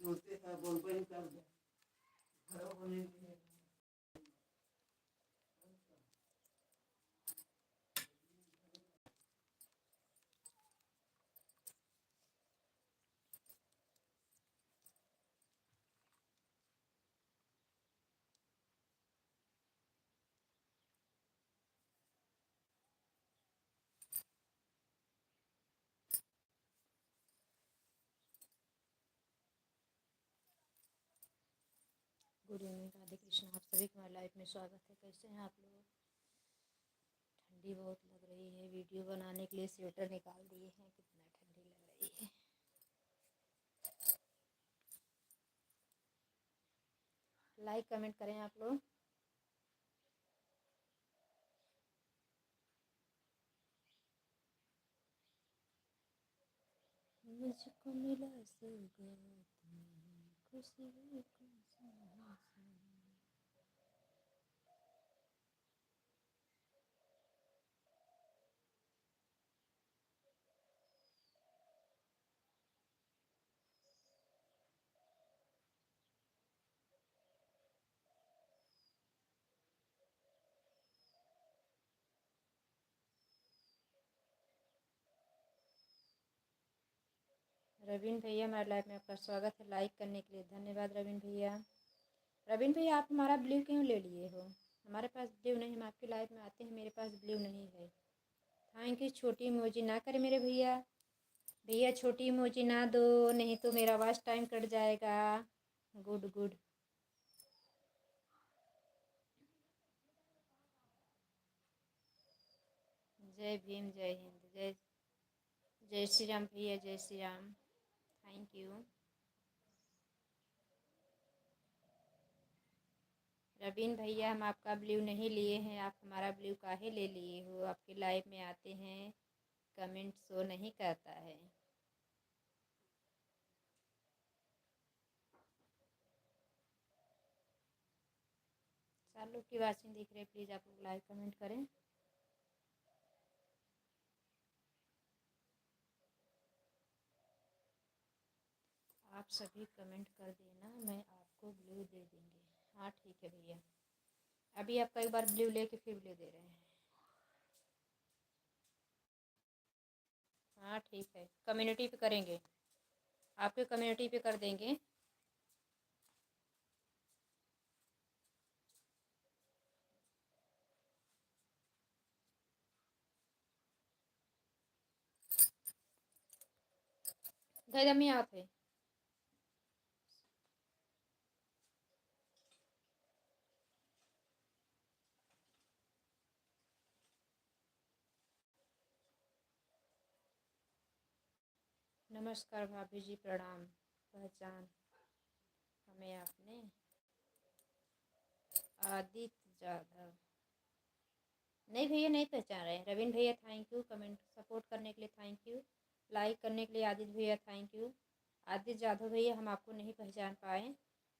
जोड़ते था बोल बन कर घर होने के गुड इवनिंग, राधे कृष्ण। आप सभी का हमारी लाइफ में स्वागत है। कैसे हैं आप लोग? ठंडी बहुत लग रही है। वीडियो बनाने के लिए स्वेटर निकाल दिए हैं। कितना ठंडी लग रही है। लाइक कमेंट करें आप लोग। मुझको मिला सौगात में खुशी को रवीन भैया, हमारे लाइफ में आपका स्वागत है। लाइक करने के लिए धन्यवाद रवीन भैया। रवीन भैया, आप हमारा ब्लू क्यों ले लिए हो? हमारे पास ब्लू नहीं। हम आपकी लाइफ में आते हैं, मेरे पास ब्लू नहीं है। Thank you. छोटी इमोजी ना करें मेरे भैया। भैया छोटी इमोजी ना दो, नहीं तो मेरा वॉच टाइम कट जाएगा। Good good. जय भीम, जय हिंद, जय जय श्री राम भैया, जय श्री राम। Thank you. रवीन भैया, हम आपका ब्लू नहीं लिए हैं। आप हमारा ब्लू काहे ले लिए हो? आपकी लाइफ में आते हैं, कमेंट शो नहीं करता है। चार लोग की वाचिंग दिख रही है। प्लीज़ आप लोग लाइक कमेंट करें। आप सभी कमेंट कर देना, मैं आपको ब्लू दे देंगे। हाँ ठीक है भैया। अभी आपका एक बार ब्लू लेके फिर ब्लू दे रहे हैं। हाँ ठीक है, कम्युनिटी पे करेंगे। आपके कम्युनिटी पे कर देंगे। धैर्य में आते। नमस्कार भाभी जी, प्रणाम। पहचान हमें आपने? आदित्य जाधव। नहीं भैया, नहीं पहचान रहे हैं। रवीन भैया थैंक यू, कमेंट सपोर्ट करने के लिए थैंक यू, लाइक करने के लिए आदित्य भैया थैंक यू। आदित्य जाधव भैया, हम आपको नहीं पहचान पाए,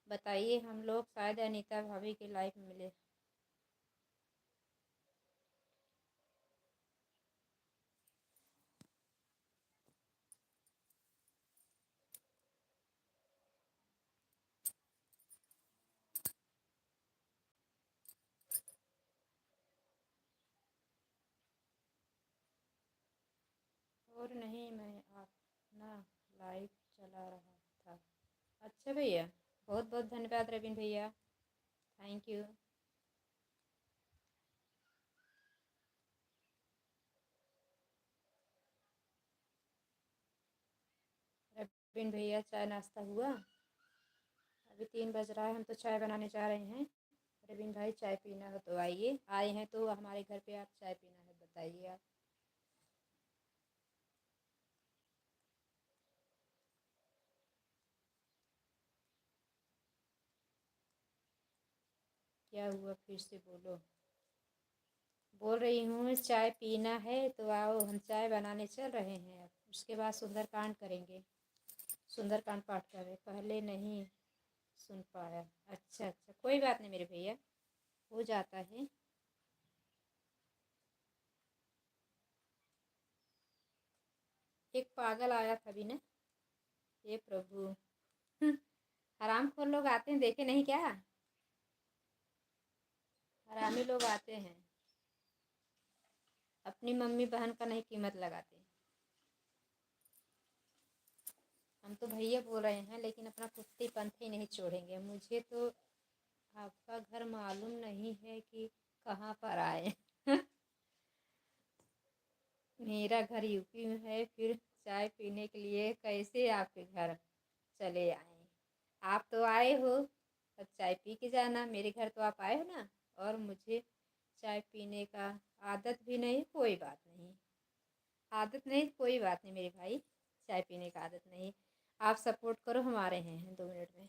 बताइए। हम लोग शायद अनीता भाभी के लाइफ में मिले। और नहीं, मैं अपना लाइव चला रहा था। अच्छा भैया, बहुत बहुत धन्यवाद रवीन भैया, थैंक यू। रवीन भैया, चाय नाश्ता हुआ? अभी 3 बज रहा है, हम तो चाय बनाने जा रहे हैं। रवीन भाई, चाय पीना हो तो आइए। आए हैं तो हमारे घर पे, आप चाय पीना है बताइए आप। क्या हुआ, फिर से बोलो। बोल रही हूँ चाय पीना है तो आओ, हम चाय बनाने चल रहे हैं। अब उसके बाद सुंदरकांड करेंगे। सुंदरकांड पाठ करें। पहले नहीं सुन पाया। अच्छा अच्छा, कोई बात नहीं मेरे भैया, हो जाता है। एक पागल आया था अभी ना, हे प्रभु। हरामखोर लोग आते हैं, देखे नहीं क्या? हरामी लोग आते हैं, अपनी मम्मी बहन का नहीं कीमत लगाते। हम तो भैया बोल रहे हैं, लेकिन अपना कुत्ती पंथ ही नहीं छोड़ेंगे। मुझे तो आपका घर मालूम नहीं है कि कहाँ पर आए। मेरा घर यूपी में है, फिर चाय पीने के लिए कैसे आपके घर चले आए? आप तो आए हो, अब चाय पी के जाना। मेरे घर तो आप आए हो ना। और मुझे चाय पीने का आदत भी नहीं, कोई बात नहीं। आदत नहीं, कोई बात नहीं मेरे भाई, चाय पीने का आदत नहीं। आप सपोर्ट करो, हम आ रहे हैं 2 मिनट में।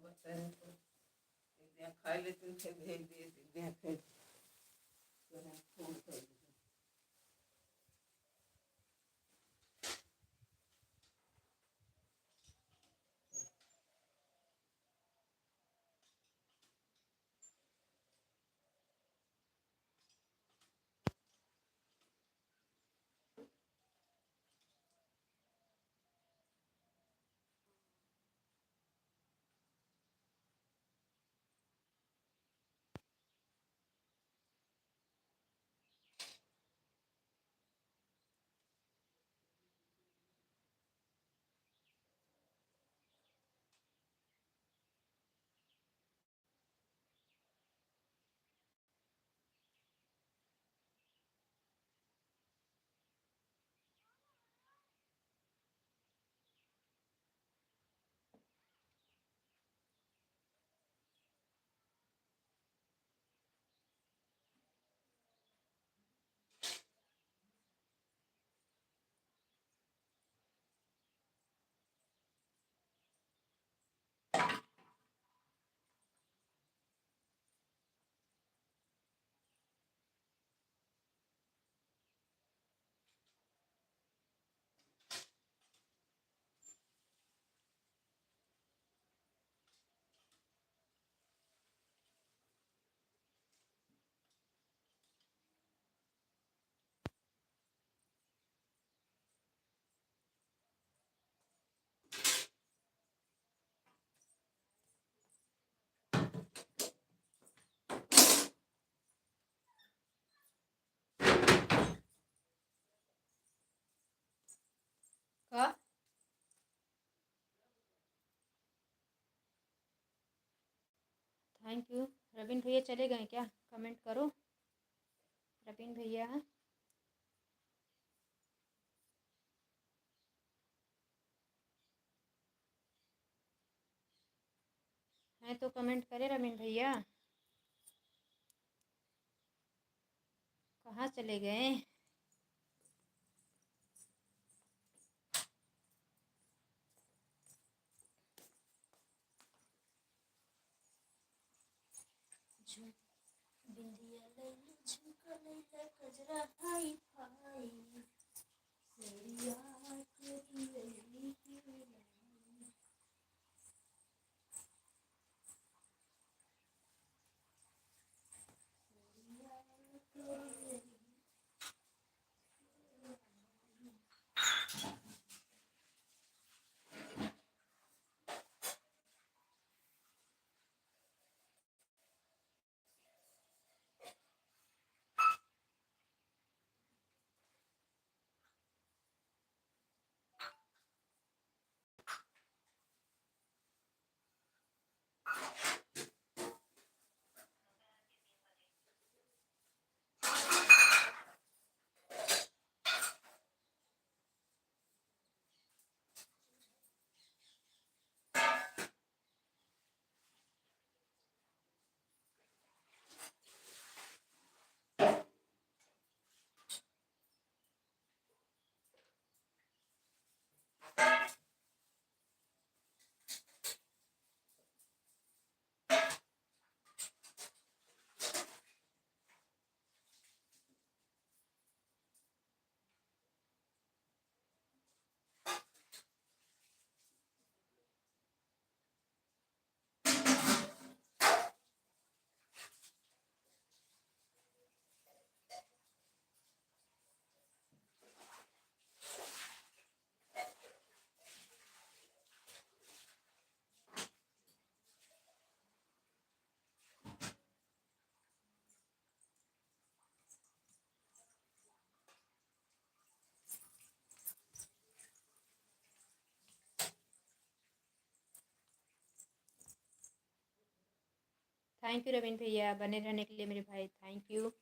बताए तो एक दिन खा लेते थे, भेज दिए, एक दिन फिर फोन कर दिए। का थैंक यू। रवीन भैया चले गए क्या? कमेंट करो रवीन भैया। हैं तो कमेंट करें रवीन भैया। कहाँ चले गए? बिंदिया लैला झुमका लैला गजरा हाई फाई सेरिया तेरी लैली की लाई। थैंक यू रवीन भैया बने रहने के लिए मेरे भाई, thank you.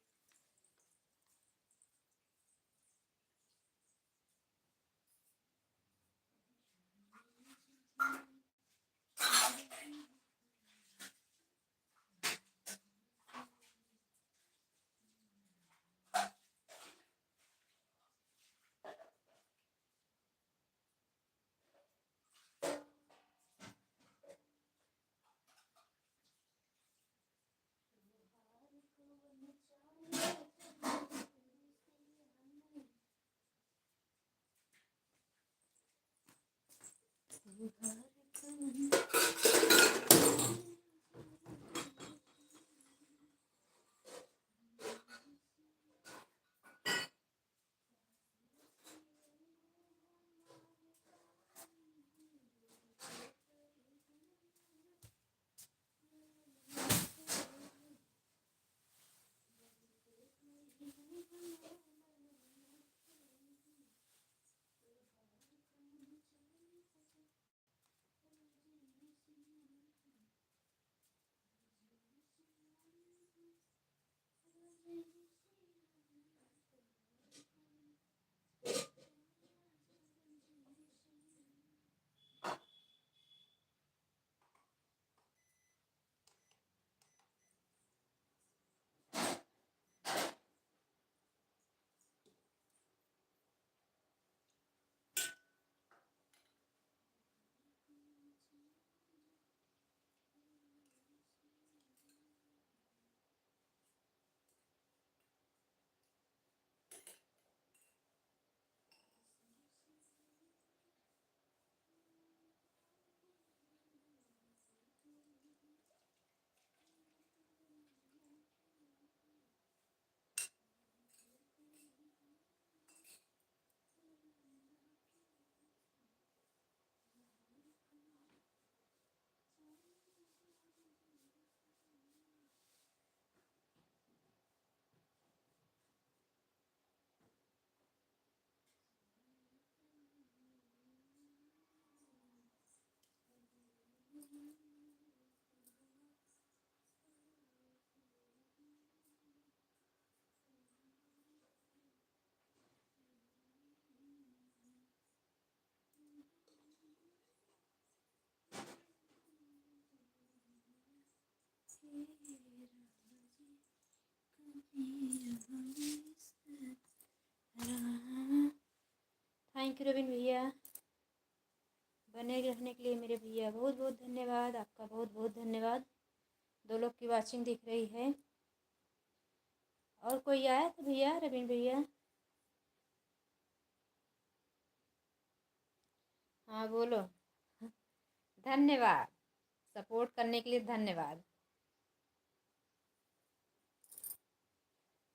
Thank you Raveen भैया, बने रहने के लिए मेरे भैया, बहुत बहुत धन्यवाद आपका, बहुत बहुत धन्यवाद। 2 लोग की वाचिंग दिख रही है। और कोई आया था भैया, रवीन भैया? हाँ बोलो। धन्यवाद, सपोर्ट करने के लिए धन्यवाद।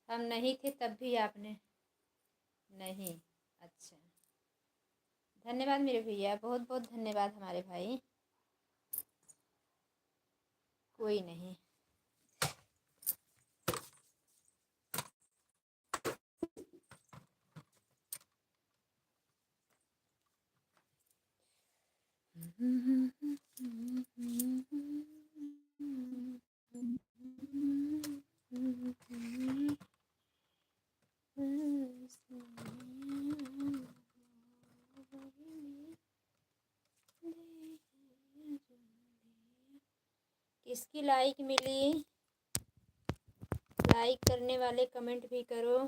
हम नहीं थे तब भी आपने नहीं, अच्छा धन्यवाद मेरे भैया, बहुत बहुत धन्यवाद हमारे भाई। कोई नहीं, किसकी लाइक मिली? लाइक करने वाले कमेंट भी करो,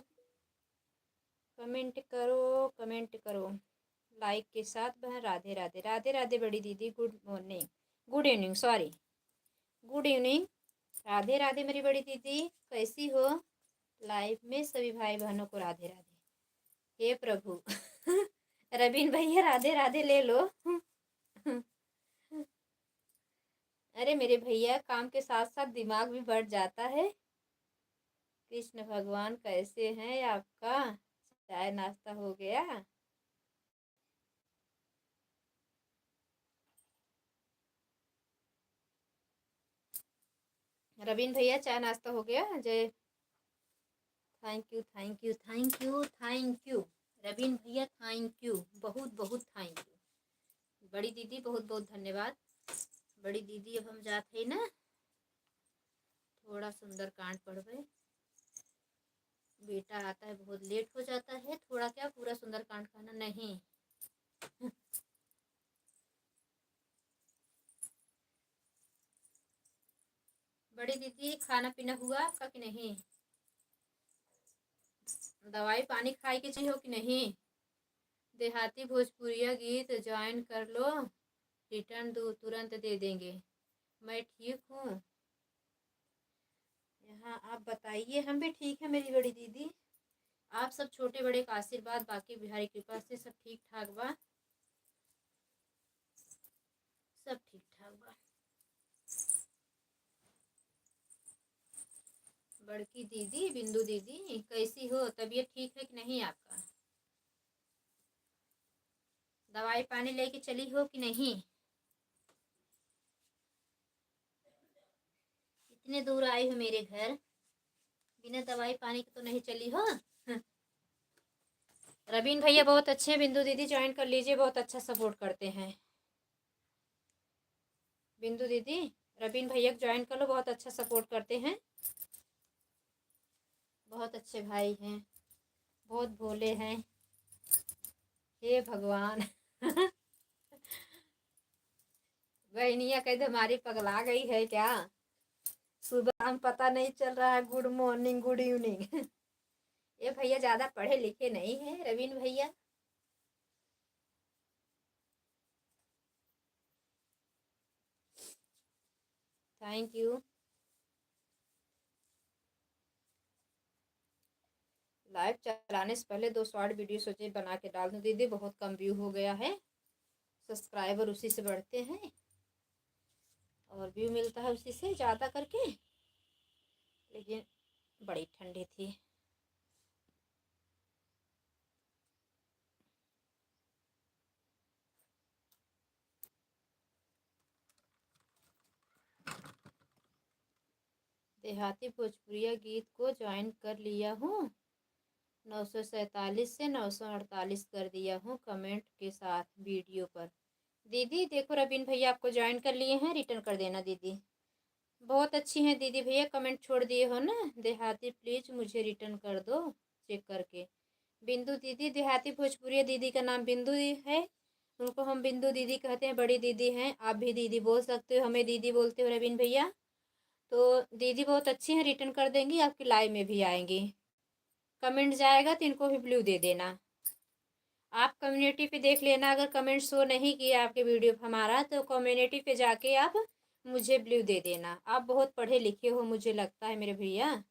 कमेंट करो, कमेंट करो। लाइक के साथ बहन राधे राधे, राधे राधे बड़ी दीदी, good morning, good evening, sorry good evening, Radhe Radhe मेरी बड़ी दीदी, कैसी हो? लाइव में सभी भाई बहनों को राधे राधे। हे प्रभु रवीन भैया राधे राधे ले लो अरे मेरे भैया, काम के साथ साथ दिमाग भी बढ़ जाता है। कृष्ण भगवान कैसे हैं आपका? चाय नाश्ता हो गया? रवीन भैया चाय नाश्ता हो गया? जय, thank you thank you thank you thank you Raveen भैया, थैंक यू, बहुत बहुत थैंक यू। बड़ी दीदी बहुत बहुत धन्यवाद। बड़ी दीदी, अब हम जाते हैं ना, थोड़ा सुंदरकांड पढ़ गए, बेटा आता है बहुत लेट हो जाता है, थोड़ा क्या पूरा सुंदरकांड खाना नहीं बड़ी दीदी खाना पीना हुआ आपका कि नहीं? दवाई पानी खाई के चाहिए हो कि नहीं? देहाती भोजपुरिया गीत ज्वाइन कर लो, रिटर्न दो तुरंत दे देंगे। मैं ठीक हूँ, यहाँ आप बताइए। हम भी ठीक है मेरी बड़ी दीदी, आप सब छोटे बड़े का आशीर्वाद, बाकी बिहारी कृपा से सब ठीक ठाक बा, सब ठीक ठाक बा। बड़की दीदी, बिंदु दीदी कैसी हो? तबीयत ठीक है कि नहीं आपका? दवाई पानी लेके चली हो कि नहीं? इतने दूर आई हो मेरे घर, बिना दवाई पानी के तो नहीं चली हो रवीन भैया बहुत अच्छे हैं, बिंदु दीदी ज्वाइन कर लीजिए, बहुत अच्छा सपोर्ट करते हैं। बिंदु दीदी रवीन भैया ज्वाइन कर लो, बहुत अच्छा सपोर्ट करते हैं, बहुत अच्छे भाई हैं, बहुत भोले हैं। हे भगवान बहनिया कहते हमारी पगला गई है क्या? सुबह हम पता नहीं चल रहा है, गुड मॉर्निंग गुड इवनिंग ये भैया ज्यादा पढ़े लिखे नहीं है रवीन भैया। Thank you. लाइव चलाने से पहले 2 शॉर्ट वीडियो सोचे बना के डाल दूं दीदी, बहुत कम व्यू हो गया है, सब्सक्राइबर उसी से बढ़ते हैं और व्यू मिलता है उसी से ज़्यादा करके, लेकिन बड़ी ठंडी थी। देहाती भोजपुरिया गीत को ज्वाइन कर लिया हूँ, 947 से 948 कर दिया हूँ कमेंट के साथ वीडियो पर। दीदी देखो रबीन भैया आपको ज्वाइन कर लिए हैं, रिटर्न कर देना दीदी। बहुत अच्छी हैं दीदी भैया, कमेंट छोड़ दिए हो ना, देहाती प्लीज मुझे रिटर्न कर दो चेक करके। बिंदु दीदी, देहाती भोजपुरी दीदी का नाम बिंदु है, उनको हम बिंदु दीदी कहते हैं, बड़ी दीदी हैं। आप भी दीदी बोल सकते हो, हमें दीदी बोलते हो रबीन भैया। तो दीदी बहुत अच्छी हैं, रिटर्न कर देंगी, आपकी लाइव में भी आएंगी। कमेंट जाएगा तो इनको भी ब्लू दे देना। आप कम्युनिटी पे देख लेना, अगर कमेंट शो नहीं किया आपके वीडियो पर हमारा, तो कम्युनिटी पे जाके आप मुझे ब्लू दे देना। आप बहुत पढ़े लिखे हो मुझे लगता है मेरे भैया।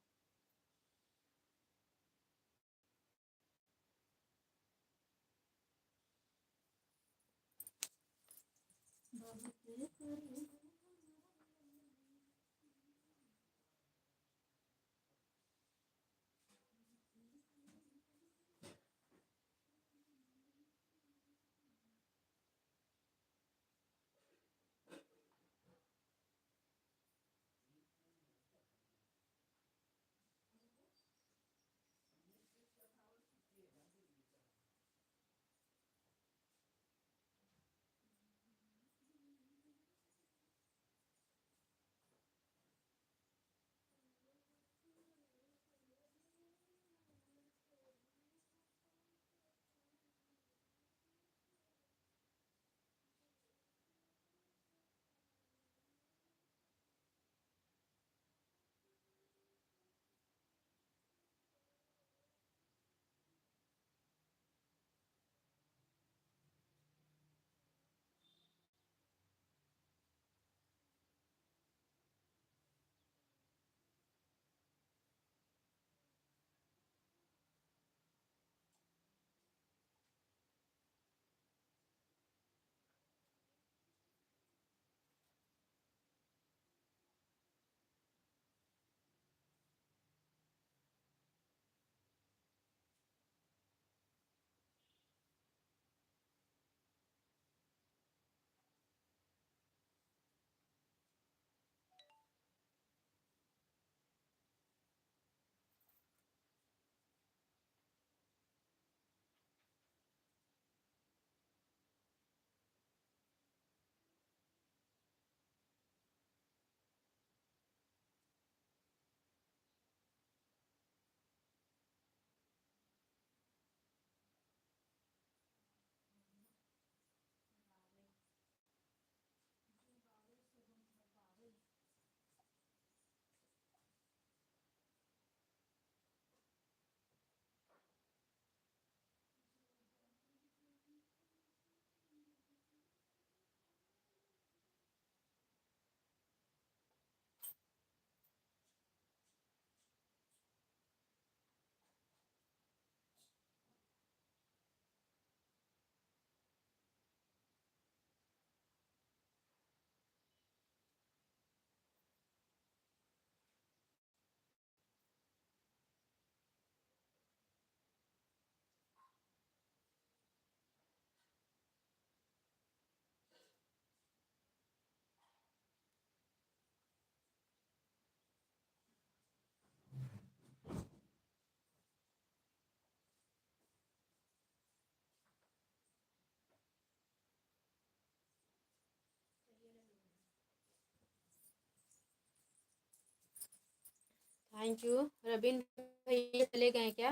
Thank you. रबीन भैया चले गए क्या?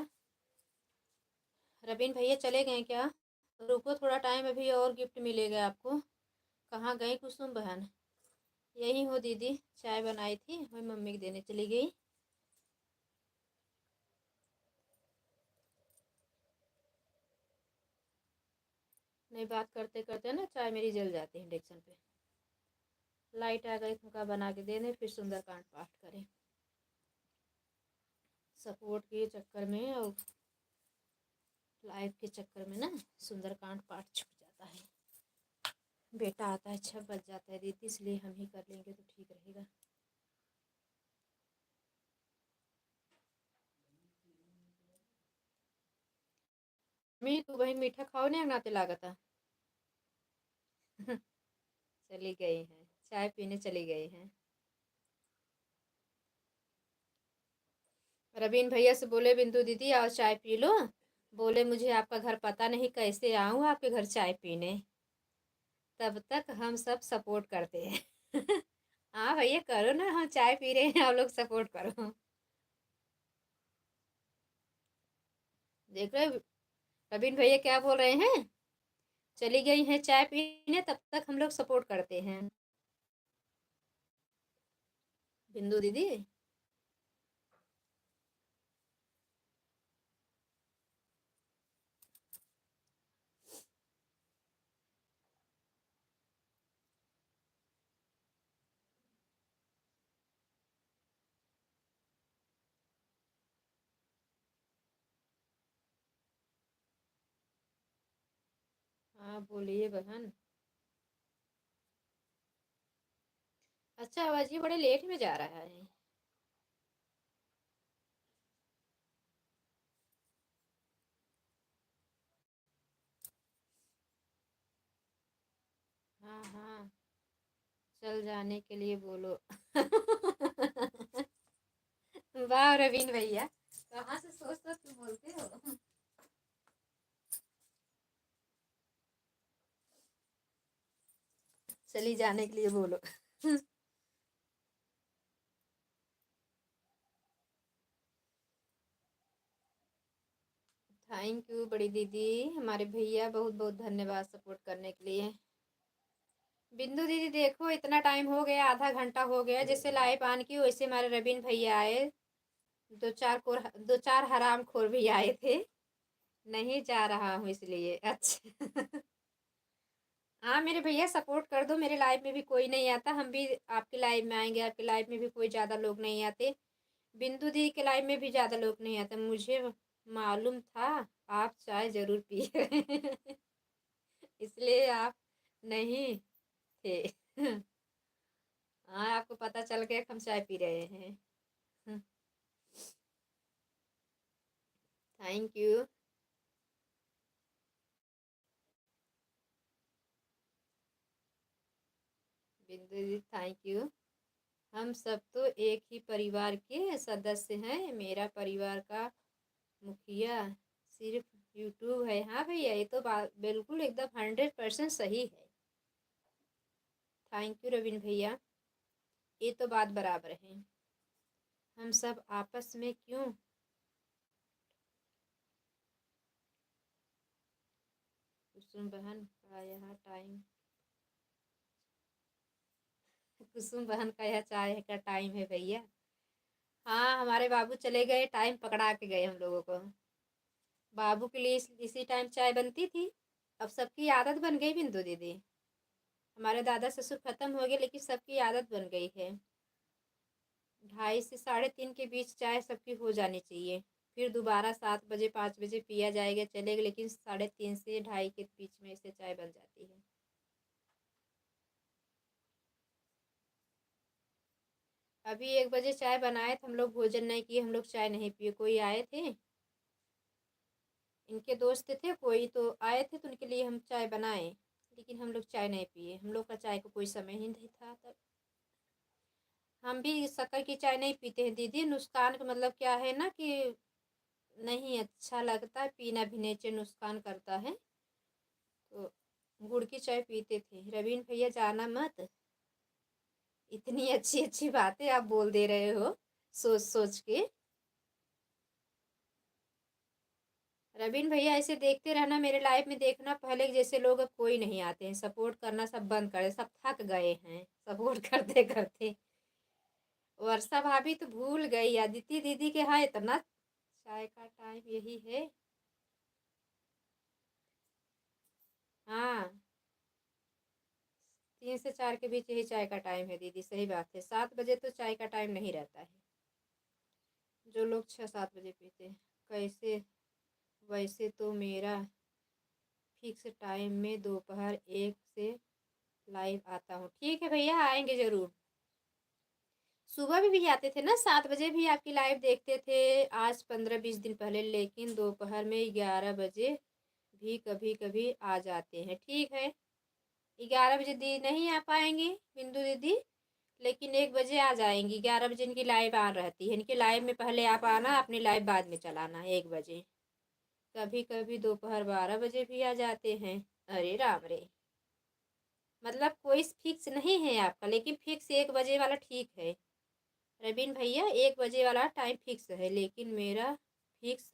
रबीन भैया चले गए क्या? रुको थोड़ा टाइम, अभी और गिफ्ट मिलेगा आपको। कहाँ गई कुसुम बहन? यही हो दीदी, चाय बनाई थी मैं मम्मी को देने चली गई। नहीं, बात करते करते ना चाय मेरी जल जाती है इंडक्शन पे। लाइट आ गई, उनका बना के दे दें, फिर सुंदरकांड पाठ करें। सपोर्ट के चक्कर में और लाइव के चक्कर में ना सुंदरकांड पाठ छूट जाता है। बेटा आता है 6 बज जाता है दीदी, इसलिए हम ही कर लेंगे तो ठीक रहेगा। मैं तो वही मीठा खाओ ने नाते लागता। चली गई हैं, चाय पीने चली गई हैं। रबीन भैया से बोले बिंदु दीदी आओ चाय पी लो। बोले मुझे आपका घर पता नहीं, कैसे आऊँ आपके घर चाय पीने। तब तक हम सब सपोर्ट करते हैं। हाँ भैया करो ना, हम चाय पी रहे हैं, आप लोग सपोर्ट करो। देख रहे हो प्रवीण भैया क्या बोल रहे हैं, चली गई हैं चाय पीने, तब तक हम लोग सपोर्ट करते हैं। बिंदु दीदी हाँ बोलिए बहन। अच्छा आवाज ये बड़े लेट में जा रहा है। हाँ हाँ चल जाने के लिए बोलो। वाह रवीन भैया, कहाँ से सोच सोच के बोलते हो। चली जाने के लिए बोलो। थैंक यू बड़ी दीदी, हमारे भैया बहुत बहुत धन्यवाद सपोर्ट करने के लिए। बिंदु दीदी देखो इतना टाइम हो गया, आधा घंटा हो गया जैसे लाइव ऑन की, वैसे हमारे रवीन भैया आए, दो चार हराम खोर भी आए थे। नहीं जा रहा हूँ इसलिए। अच्छा। हाँ मेरे भैया सपोर्ट कर दो, मेरे लाइव में भी कोई नहीं आता, हम भी आपके लाइव में आएंगे, आपके लाइव में भी कोई ज़्यादा लोग नहीं आते, बिंदु दी के लाइव में भी ज़्यादा लोग नहीं आते, मुझे मालूम था आप चाय जरूर पिए। इसलिए आप नहीं थे। हाँ आपको पता चल गया कि हम चाय पी रहे हैं। Thank you. बिंदु दी थैंक यू। हम सब तो एक ही परिवार के सदस्य हैं, मेरा परिवार का मुखिया सिर्फ यूट्यूब है। हाँ भैया ये तो बात बिल्कुल एकदम 100% सही है। थैंक यू रवीन भैया, ये तो बात बराबर है। हम सब आपस में क्यों कुसुम बहन का यहाँ टाइम, कुसुम बहन का यह चाय का टाइम है भैया। हाँ हमारे बाबू चले गए, टाइम पकड़ा के गए हम लोगों को। बाबू के लिए इसी टाइम चाय बनती थी, अब सबकी आदत बन गई बिंदु दीदी। हमारे दादा ससुर खत्म हो गए लेकिन सबकी आदत बन गई है। 2:30 से 3:30 के बीच चाय सबकी हो जानी चाहिए, फिर दोबारा 7 बजे 5 बजे पिया जाएगा चलेगा, लेकिन 3:30 से 2:30 के बीच में से चाय बन जाती है। अभी 1 बजे चाय बनाए थे, हम लोग भोजन नहीं किए, हम लोग चाय नहीं पिए, कोई आए थे, इनके दोस्त थे कोई तो आए थे, तो उनके लिए हम चाय बनाए, लेकिन हम लोग चाय नहीं पिए, हम लोग का चाय का कोई समय ही नहीं था तब। हम भी शक्कर की चाय नहीं पीते हैं दीदी, नुकसान का मतलब क्या है ना कि नहीं अच्छा लगता, पीना भी नीचे नुकसान करता है, तो गुड़ की चाय पीते थे। रवीन भैया जाना मत, इतनी अच्छी अच्छी बातें आप बोल दे रहे हो सोच सोच के। रवीन भैया ऐसे देखते रहना, मेरे लाइफ में देखना, पहले जैसे लोग अब कोई नहीं आते हैं, सपोर्ट करना सब बंद कर, सब थक गए हैं सपोर्ट करते करते। वर्षा भाभी तो भूल गई, अदिति दीदी के यहाँ इतना चाय का टाइम यही है। हाँ 3 से 4 के बीच यही चाय का टाइम है दीदी, सही बात है, 7 बजे तो चाय का टाइम नहीं रहता है, जो लोग 6-7 बजे पीते हैं। कैसे, वैसे तो मेरा फिक्स टाइम में दोपहर 1 से लाइव आता हूँ। ठीक है भैया आएंगे ज़रूर। सुबह भी आते थे ना, 7 बजे भी आपकी लाइव देखते थे, आज 15-20 दिन पहले, लेकिन दोपहर में 11 बजे भी कभी कभी आ जाते हैं। ठीक है 11 बजे दी नहीं आ पाएंगी बिंदु दीदी, लेकिन 1 बजे आ जाएंगी, 11 बजे इनकी लाइव आ रहती है, इनकी लाइव में पहले आप आना, अपनी लाइव बाद में चलाना 1 बजे। कभी कभी दोपहर 12 बजे भी आ जाते हैं। अरे राम रे, मतलब कोई फिक्स नहीं है आपका, लेकिन फिक्स 1 बजे वाला ठीक है रवीन भैया, 1 बजे वाला टाइम फिक्स है, लेकिन मेरा फिक्स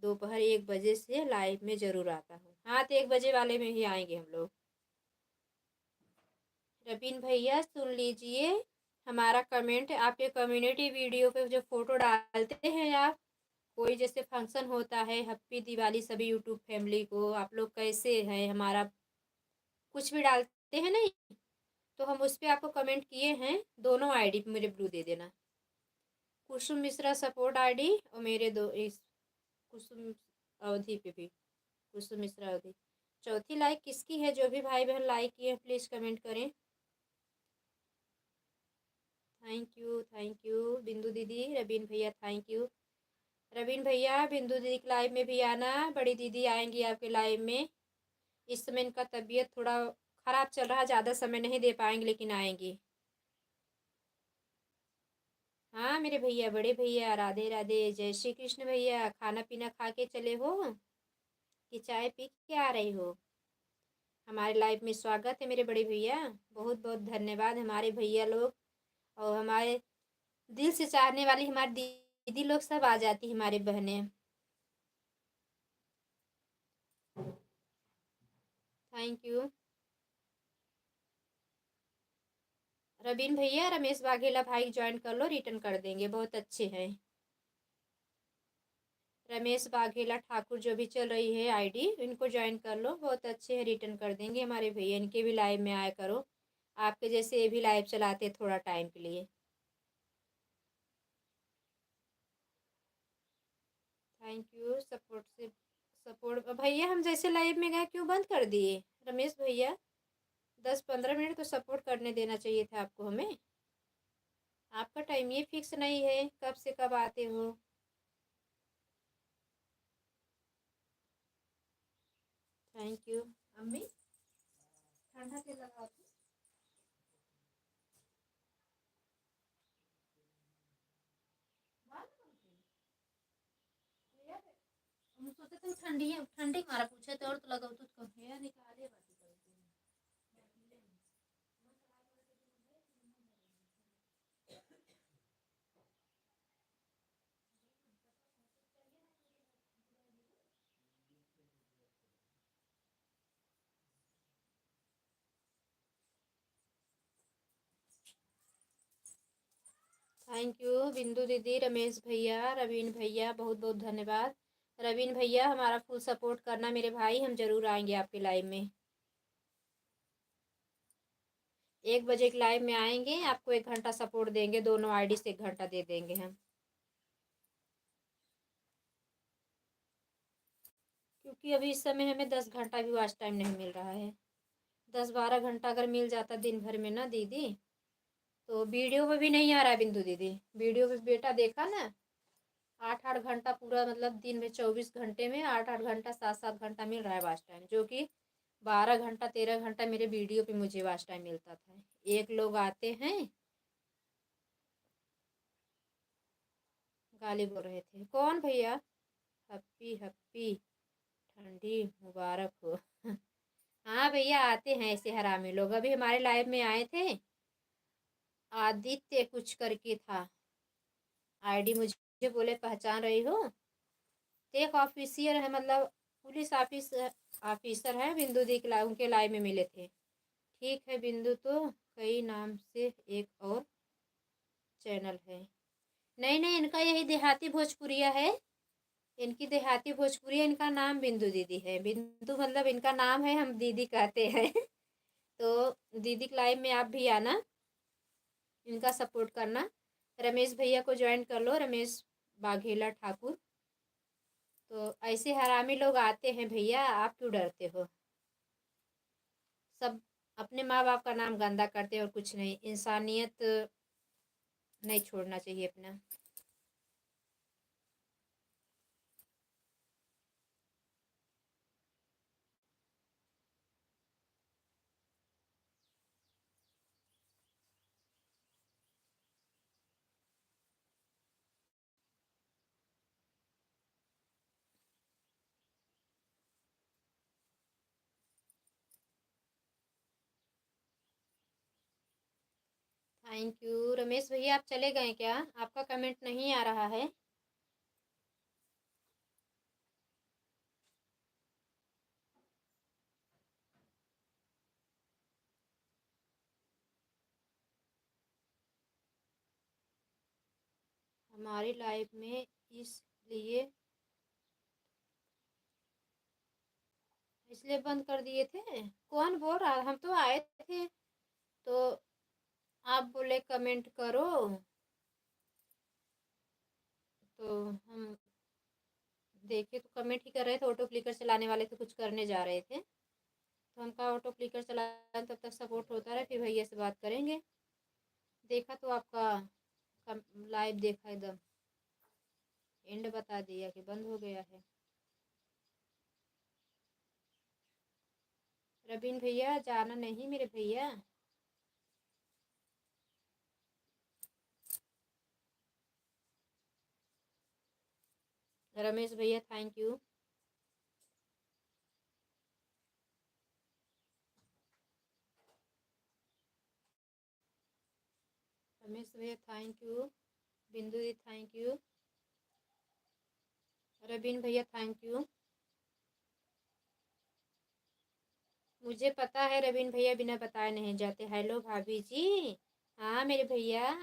दोपहर 1 बजे से लाइव में ज़रूर आता हूँ। हाँ, तो 1 बजे वाले में ही आएंगे हम लोग। रवीन भैया सुन लीजिए हमारा कमेंट, आपके कम्युनिटी वीडियो पे जो फ़ोटो डालते हैं आप, कोई जैसे फंक्शन होता है, हैप्पी दिवाली सभी यूट्यूब फैमिली को, आप लोग कैसे हैं, हमारा कुछ भी डालते हैं नहीं, तो हम उस पर आपको कमेंट किए हैं, दोनों आईडी पे मेरे ब्लू दे देना। कुसुम मिश्रा सपोर्ट आईडी और मेरे दो इस कुसुम अवधि पे भी, कुसुम मिश्रा अवधि। चौथी लाइक किसकी है? जो भी भाई बहन लाइक किए प्लीज़ कमेंट करें। थैंक यू बिंदु दीदी, रवीन भैया थैंक यू। रवीन भैया बिंदु दीदी के लाइव में भी आना, बड़ी दीदी आएंगी आपके लाइव में। इस समय इनका तबीयत थोड़ा ख़राब चल रहा है, ज़्यादा समय नहीं दे पाएंगे, लेकिन आएंगी। हाँ मेरे भैया, बड़े भैया, राधे राधे, जय श्री कृष्ण भैया। खाना पीना खा के चले हो कि चाय पी के आ रही हो? हमारे लाइफ में स्वागत है मेरे बड़े भैया, बहुत बहुत धन्यवाद हमारे भैया लोग, और हमारे दिल से चाहने वाली हमारी दीदी लोग सब आ जाती हमारी बहनें। थैंक यू रवीन भैया। रमेश वाघेला भाई ज्वाइन कर लो, रिटर्न कर देंगे, बहुत अच्छे हैं। रमेश वाघेला ठाकुर जो भी चल रही है आईडी, इनको ज्वाइन कर लो, बहुत अच्छे हैं, रिटर्न कर देंगे हमारे भैया। इनके भी लाइव में आया करो, आपके जैसे ये भी लाइव चलाते थोड़ा टाइम के लिए। थैंक यू सपोर्ट से। सपोर्ट भैया, हम जैसे लाइव में गए क्यों बंद कर दिए रमेश भैया? 10-15 मिनट तो सपोर्ट करने देना चाहिए था आपको हमें। आपका टाइम ये फिक्स नहीं है कब से कब आते हो। Thank you. अम्मी ठंडा तेल लगाओ तो। हम सोचे तुम ठंडी है, ठंडी मारा पूछे तो और तो लगाओ तो कब है निकाले बात करते हैं। थैंक यू बिंदु दीदी, रमेश भैया, रवीन भैया, बहुत बहुत धन्यवाद। रवीन भैया हमारा फुल सपोर्ट करना मेरे भाई, हम जरूर आएंगे आपके लाइव में। 1 बजे के लाइव में आएंगे, आपको 1 घंटा सपोर्ट देंगे, दोनों आईडी से 1 घंटा दे देंगे हम, क्योंकि अभी इस समय हमें 10 घंटा भी वॉच टाइम नहीं मिल रहा है। 10-12 घंटा अगर मिल जाता दिन भर में ना दीदी, तो वीडियो में भी नहीं आ रहा है बिंदु दीदी। वीडियो में बेटा देखा ना, 8-8 घंटा पूरा, मतलब दिन में 24 घंटे में 8-8 घंटा 7-7 घंटा मिल रहा है वॉच टाइम, जो कि 12 घंटा 13 घंटा मेरे वीडियो पे मुझे वॉच टाइम मिलता था। एक लोग आते हैं गाली बोल रहे थे, कौन भैया? हैप्पी हैप्पी ठंडी मुबारक हो। हाँ भैया, आते हैं ऐसे हरामी लोग। अभी हमारे लाइव में आए थे, आदित्य कुछ करके था आईडी, मुझे बोले पहचान रही हो? एक ऑफिसियर है, मतलब पुलिस ऑफिसर है, बिंदु दी के उनके लाइव में मिले थे। ठीक है बिंदु, तो कई नाम से एक और चैनल है। नहीं नहीं, इनका यही देहाती भोजपुरिया है, इनकी देहाती भोजपुरिया, इनका नाम बिंदु दीदी है। बिंदु मतलब इनका नाम है, हम दीदी कहते हैं। तो दीदी के लाइव में आप भी आना, इनका सपोर्ट करना। रमेश भैया को ज्वाइन कर लो, रमेश बाघेला ठाकुर। तो ऐसे हरामी लोग आते हैं भैया, आप क्यों डरते हो? सब अपने माँ बाप का नाम गंदा करते हैं और कुछ नहीं, इंसानियत नहीं छोड़ना चाहिए अपना। Thank you. रमेश भैया आप चले गए क्या? आपका कमेंट नहीं आ रहा है। हमारी लाइफ में इसलिए इसलिए बंद कर दिए थे? कौन बोल रहा? हम तो आए थे तो आप बोले कमेंट करो, तो हम देखे तो कमेंट ही कर रहे थे। ऑटो क्लिकर चलाने वाले थे, कुछ करने जा रहे थे तो हम कहा ऑटो क्लिकर चला, तब तक सपोर्ट होता रहे, फिर भैया से बात करेंगे। देखा तो आपका लाइव देखा, एकदम एंड बता दिया कि बंद हो गया है। रबीन भैया जाना नहीं मेरे भैया। रमेश भैया थैंक यू। रमेश भैया थैंक यू। बिंदु दी थैंक यू। रबीन भैया थैंक यू। मुझे पता है रबीन भैया बिना बताए नहीं जाते। हेलो भाभी जी। हाँ मेरे भैया,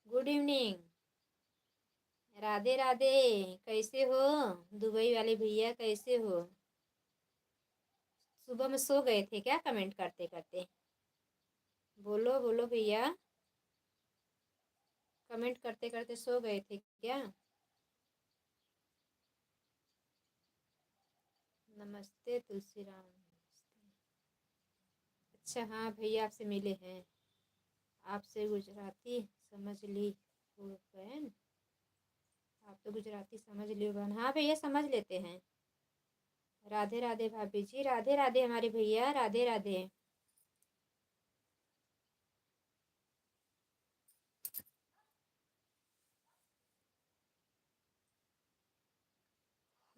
गुड इवनिंग, राधे राधे। कैसे हो दुबई वाले भैया, कैसे हो? सुबह में सो गए थे क्या कमेंट करते करते? बोलो बोलो भैया, कमेंट करते करते सो गए थे क्या? नमस्ते तुलसी राम। अच्छा हाँ भैया आपसे मिले हैं, आपसे गुजराती समझ ली हो बहन। आप तो गुजराती समझ लियो बहन। हाँ भैया समझ लेते हैं। राधे राधे भाभी जी, राधे राधे हमारे भैया, राधे राधे।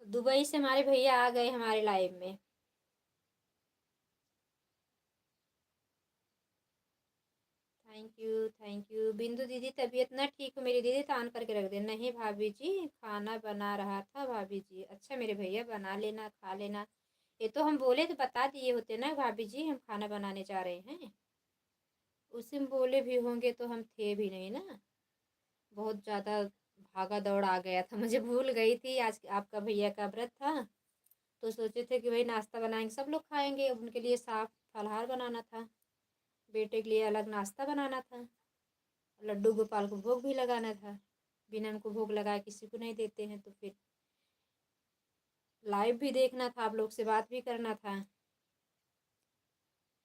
दुबई से हमारे भैया आ गए हमारे लाइव में। Thank you thank you. बिंदु दीदी तबीयत ना ठीक हो मेरी दीदी तो ऑन करके रख दे। नहीं भाभी जी, खाना बना रहा था भाभी जी। अच्छा मेरे भैया बना लेना, खा लेना। ये तो हम बोले तो बता दिए होते ना भाभी जी हम खाना बनाने जा रहे हैं। उसी में बोले भी होंगे तो हम थे भी नहीं ना। बहुत ज़्यादा भागा दौड़ आ गया था, मुझे भूल गई थी आज आपका भैया का व्रत था। तो सोचे थे कि भाई नाश्ता बनाएंगे, सब लोग खाएंगे, अब उनके लिए साफ फलाहार बनाना था, बेटे के लिए अलग नाश्ता बनाना था, लड्डू गोपाल को भोग भी लगाना था। बिना उनको भोग लगाए किसी को नहीं देते हैं। तो फिर लाइव भी देखना था, आप लोग से बात भी करना था।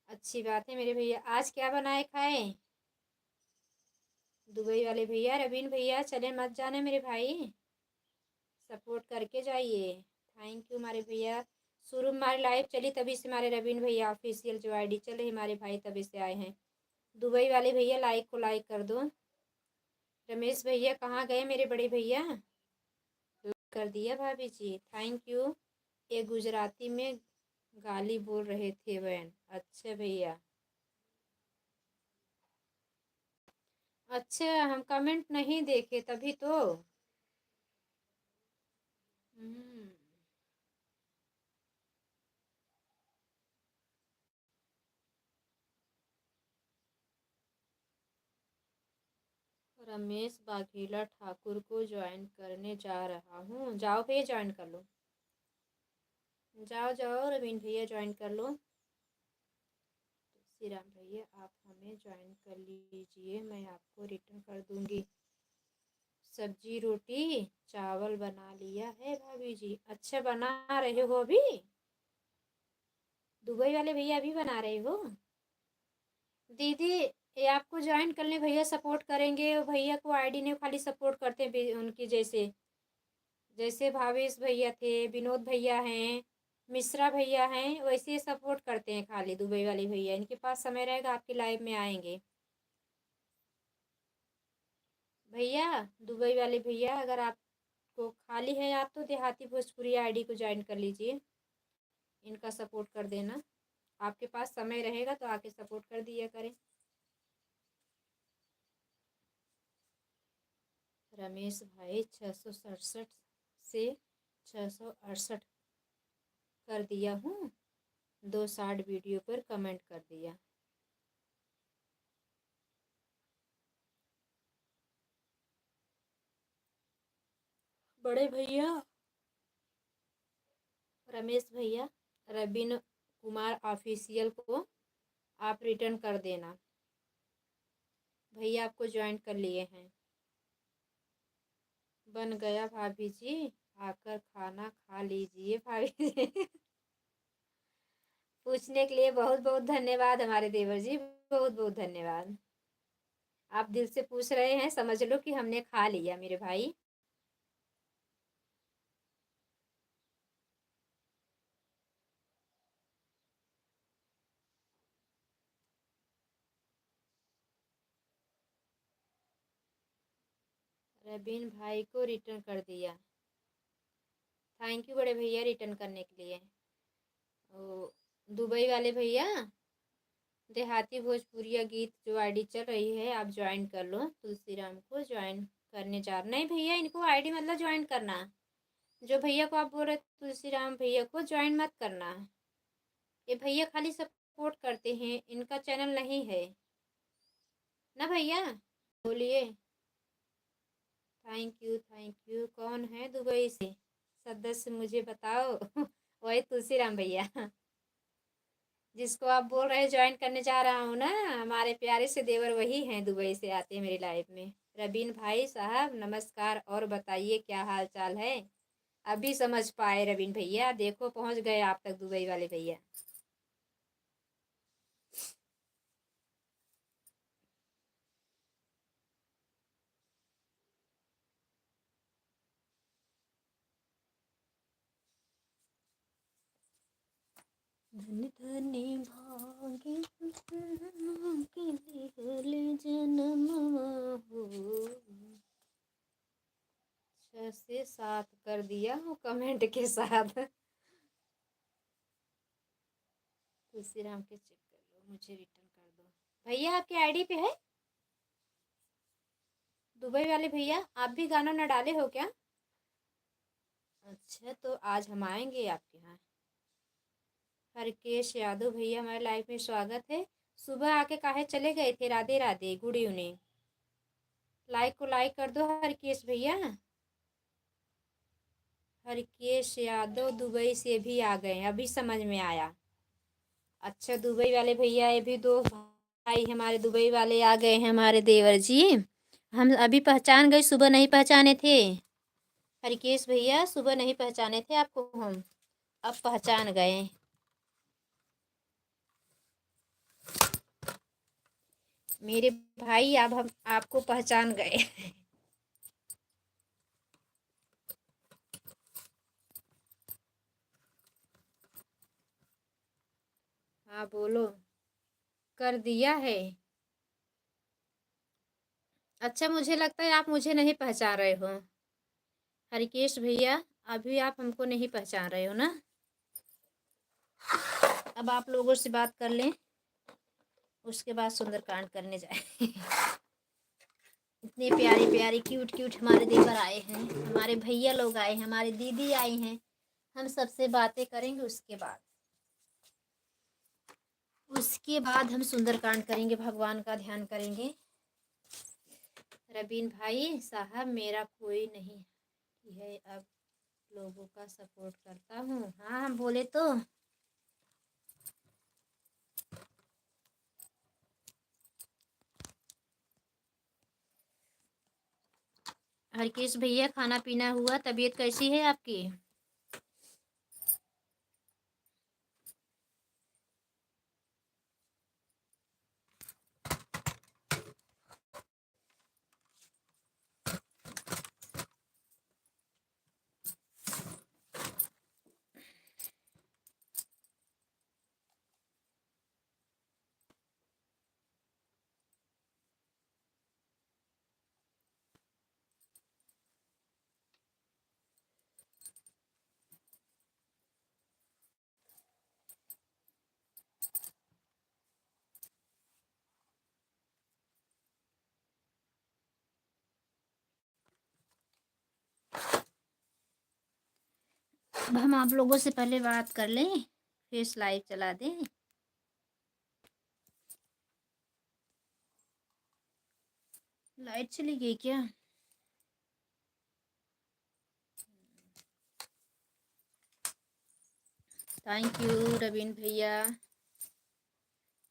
अच्छी बात है मेरे भैया। आज क्या बनाए खाए दुबई वाले भैया? रवीन भैया चले मत जाने मेरे भाई, सपोर्ट करके जाइए। थैंक यू हमारे भैया। शुरू में हमारी लाइव चली तभी से हमारे रवीन भैया ऑफिशियल जो आईडी चल रही हमारे भाई तभी से आए हैं। दुबई वाले भैया लाइक को लाइक कर दो। रमेश भैया कहाँ गए मेरे बड़े भैया? कर दिया भाभी जी, थैंक यू। ये गुजराती में गाली बोल रहे थे बहन। अच्छा भैया, अच्छा हम कमेंट नहीं देखे तभी तो। हम्म, रमेश बाघेला ठाकुर को ज्वाइन करने जा रहा हूँ। जाओ भैया ज्वाइन कर लो, जाओ जाओ रवीन भैया ज्वाइन कर लो। श्री राम भैया आप हमें ज्वाइन कर लीजिए, मैं आपको रिटर्न कर दूंगी। सब्जी रोटी चावल बना लिया है भाभी जी। अच्छा बना रहे हो अभी? दुबई वाले भैया अभी बना रहे हो? दीदी ये आपको ज्वाइन कर ले, भैया सपोर्ट करेंगे। और भैया को आईडी नहीं खाली सपोर्ट करते हैं उनकी जैसे, जैसे भावेश भैया थे, विनोद भैया हैं, मिश्रा भैया हैं, वैसे सपोर्ट करते हैं खाली दुबई वाले भैया। इनके पास समय रहेगा आपके लाइव में आएंगे। भैया दुबई वाले भैया अगर आपको खाली है आप तो देहाती भोजपुरी आईडी को ज्वाइन कर लीजिए, इनका सपोर्ट कर देना। आपके पास समय रहेगा तो आके सपोर्ट कर दिया करें। रमेश भाई 667 से 668 कर दिया हूँ। 2 शॉर्ट वीडियो पर कमेंट कर दिया। बड़े भैया रमेश भैया, रबीन कुमार ऑफिशियल को आप रिटर्न कर देना। भैया आपको ज्वाइन कर लिए हैं। बन गया भाभी जी, आकर खाना खा लीजिए भाभी जी। पूछने के लिए बहुत बहुत धन्यवाद हमारे देवर जी, बहुत बहुत धन्यवाद। आप दिल से पूछ रहे हैं, समझ लो कि हमने खा लिया मेरे भाई। रबीन भाई को रिटर्न कर दिया। थैंक यू बड़े भैया रिटर्न करने के लिए। ओ, दुबई वाले भैया, देहाती भोजपुरिया गीत जो आईडी चल रही है आप ज्वाइन कर लो। तुलसी राम को ज्वाइन करने जा रहे नहीं भैया, इनको आईडी मतलब ज्वाइन करना। जो भैया को आप बोल रहे तुलसी राम भैया को ज्वाइन मत करना। ये भैया खाली सपोर्ट करते हैं, इनका चैनल नहीं है ना भैया। बोलिए। Thank you. कौन है दुबई से सदस्य मुझे बताओ। वही तुलसी राम भैया जिसको आप बोल रहे हैं ज्वाइन करने जा रहा हूँ ना, हमारे प्यारे से देवर वही हैं, दुबई से आते हैं मेरी लाइफ में। रबीन भाई साहब नमस्कार, और बताइए क्या हाल चाल है। अभी समझ पाए रबीन भैया, देखो पहुंच गए आप तक दुबई वाले भैया। धन धनी भागी जन्मवा हो। 6 से 7 कर दिया हूँ कमेंट के साथ। तुलसी राम के चेक कर लो, मुझे रिटर्न कर दो। भैया आपकी आईडी पे है दुबई वाले भैया, आप भी गाना न डाले हो क्या? अच्छा, तो आज हम आएंगे आपके यहाँ। हरकेश यादव भैया हमारे लाइफ में स्वागत है। सुबह आके काहे चले गए थे? Radhe Radhe, good evening. Like को लाइक कर दो हरकेश भैया। हरकेश यादव दुबई से भी आ गए, अभी समझ में आया। अच्छा, दुबई वाले भैया, ये भी 2 भाई हमारे दुबई वाले आ गए हैं, हमारे देवर जी। हम अभी पहचान गए, सुबह नहीं पहचाने थे। हरकेश भैया सुबह नहीं पहचाने थे आपको हम, अब पहचान गए। मेरे भाई अब हम आपको पहचान गए। हाँ बोलो। कर दिया है। अच्छा, मुझे लगता है आप मुझे नहीं पहचान रहे हो हरिकेश भैया, अभी आप हमको नहीं पहचान रहे हो ना। अब आप लोगों से बात कर लें, उसके बाद सुंदरकांड करने जाए। इतने प्यारे प्यारे क्यूट क्यूट हमारे देवर आए हैं, हमारे भैया लोग आए हैं, हमारी दीदी आई हैं। हम सबसे बातें करेंगे, उसके बाद हम सुंदरकांड करेंगे, भगवान का ध्यान करेंगे। रबीन भाई साहब, मेरा कोई नहीं है, अब लोगों का सपोर्ट करता हूँ। हाँ हम बोले तो। हरकेश भैया खाना पीना हुआ, तबीयत कैसी है आपकी? अब हम आप लोगों से पहले बात कर लें, फिर लाइव चला दें। लाइट चली गई क्या? थैंक यू रवीन भैया।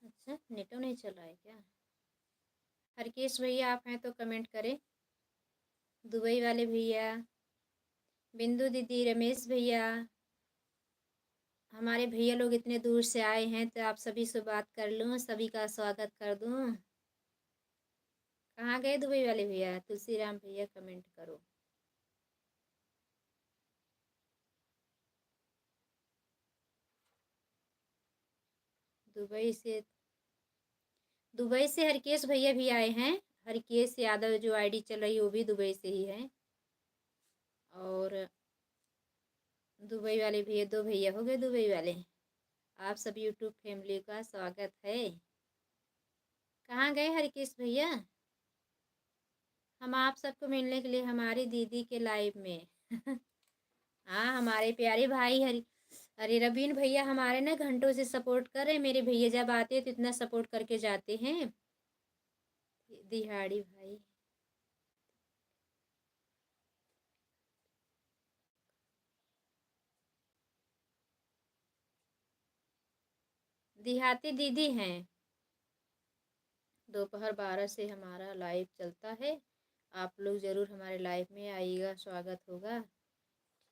अच्छा, नेटो नहीं चल रहा है क्या? हरकेश भैया आप हैं तो कमेंट करें। दुबई वाले भैया, बिंदु दीदी, रमेश भैया, हमारे भैया लोग इतने दूर से आए हैं तो आप सभी से बात कर लूँ, सभी का स्वागत कर दूँ। कहाँ गए दुबई वाले भैया? तुलसीराम भैया कमेंट करो। दुबई से हरकेश भैया भी आए हैं। हरकेश यादव जो आईडी चल रही है वो भी दुबई से ही है। और दुबई वाले भैया, 2 भैया हो गए दुबई वाले। आप सब यूट्यूब फैमिली का स्वागत है। कहाँ गए हरकेश भैया? हम आप सबको मिलने के लिए हमारी दीदी के लाइव में हाँ, हमारे प्यारे भाई अरे रवीन भैया हमारे ना घंटों से सपोर्ट कर रहे हैं। मेरे भैया जब आते हैं तो इतना सपोर्ट करके जाते हैं। दिहाड़ी भाई, दिहाती दीदी हैं। दोपहर 12 से हमारा लाइव चलता है। आप लोग ज़रूर हमारे लाइव में आइएगा, स्वागत होगा।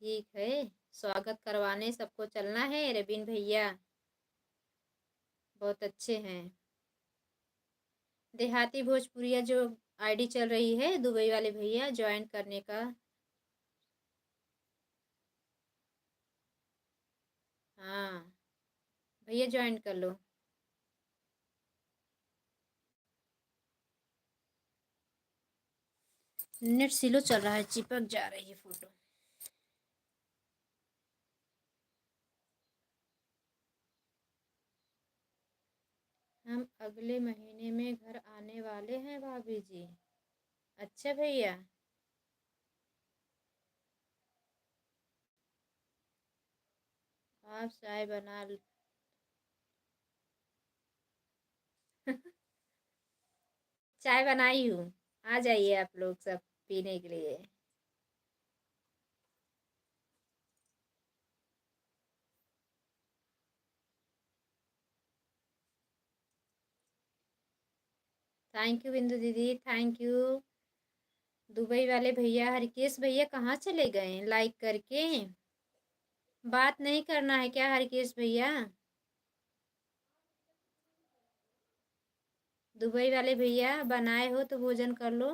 ठीक है, स्वागत करवाने सबको चलना है। रवीन भैया बहुत अच्छे हैं। देहाती भोजपुरिया जो आईडी चल रही है, दुबई वाले भैया ज्वाइन करने का। हाँ भैया ज्वाइन कर लो। नेट स्लो चल रहा है, चिपक जा रही है फोटो। हम अगले महीने में घर आने वाले हैं भाभी जी। अच्छा भैया, आप चाय बना चाय बनाई हूँ, आ जाइए आप लोग सब पीने के लिए। थैंक यू बिंदु दीदी, थैंक यू। दुबई वाले भैया, हरकेश भैया कहाँ चले गए? लाइक करके बात नहीं करना है क्या हरकेश भैया? दुबई वाले भैया बनाए हो तो भोजन कर लो।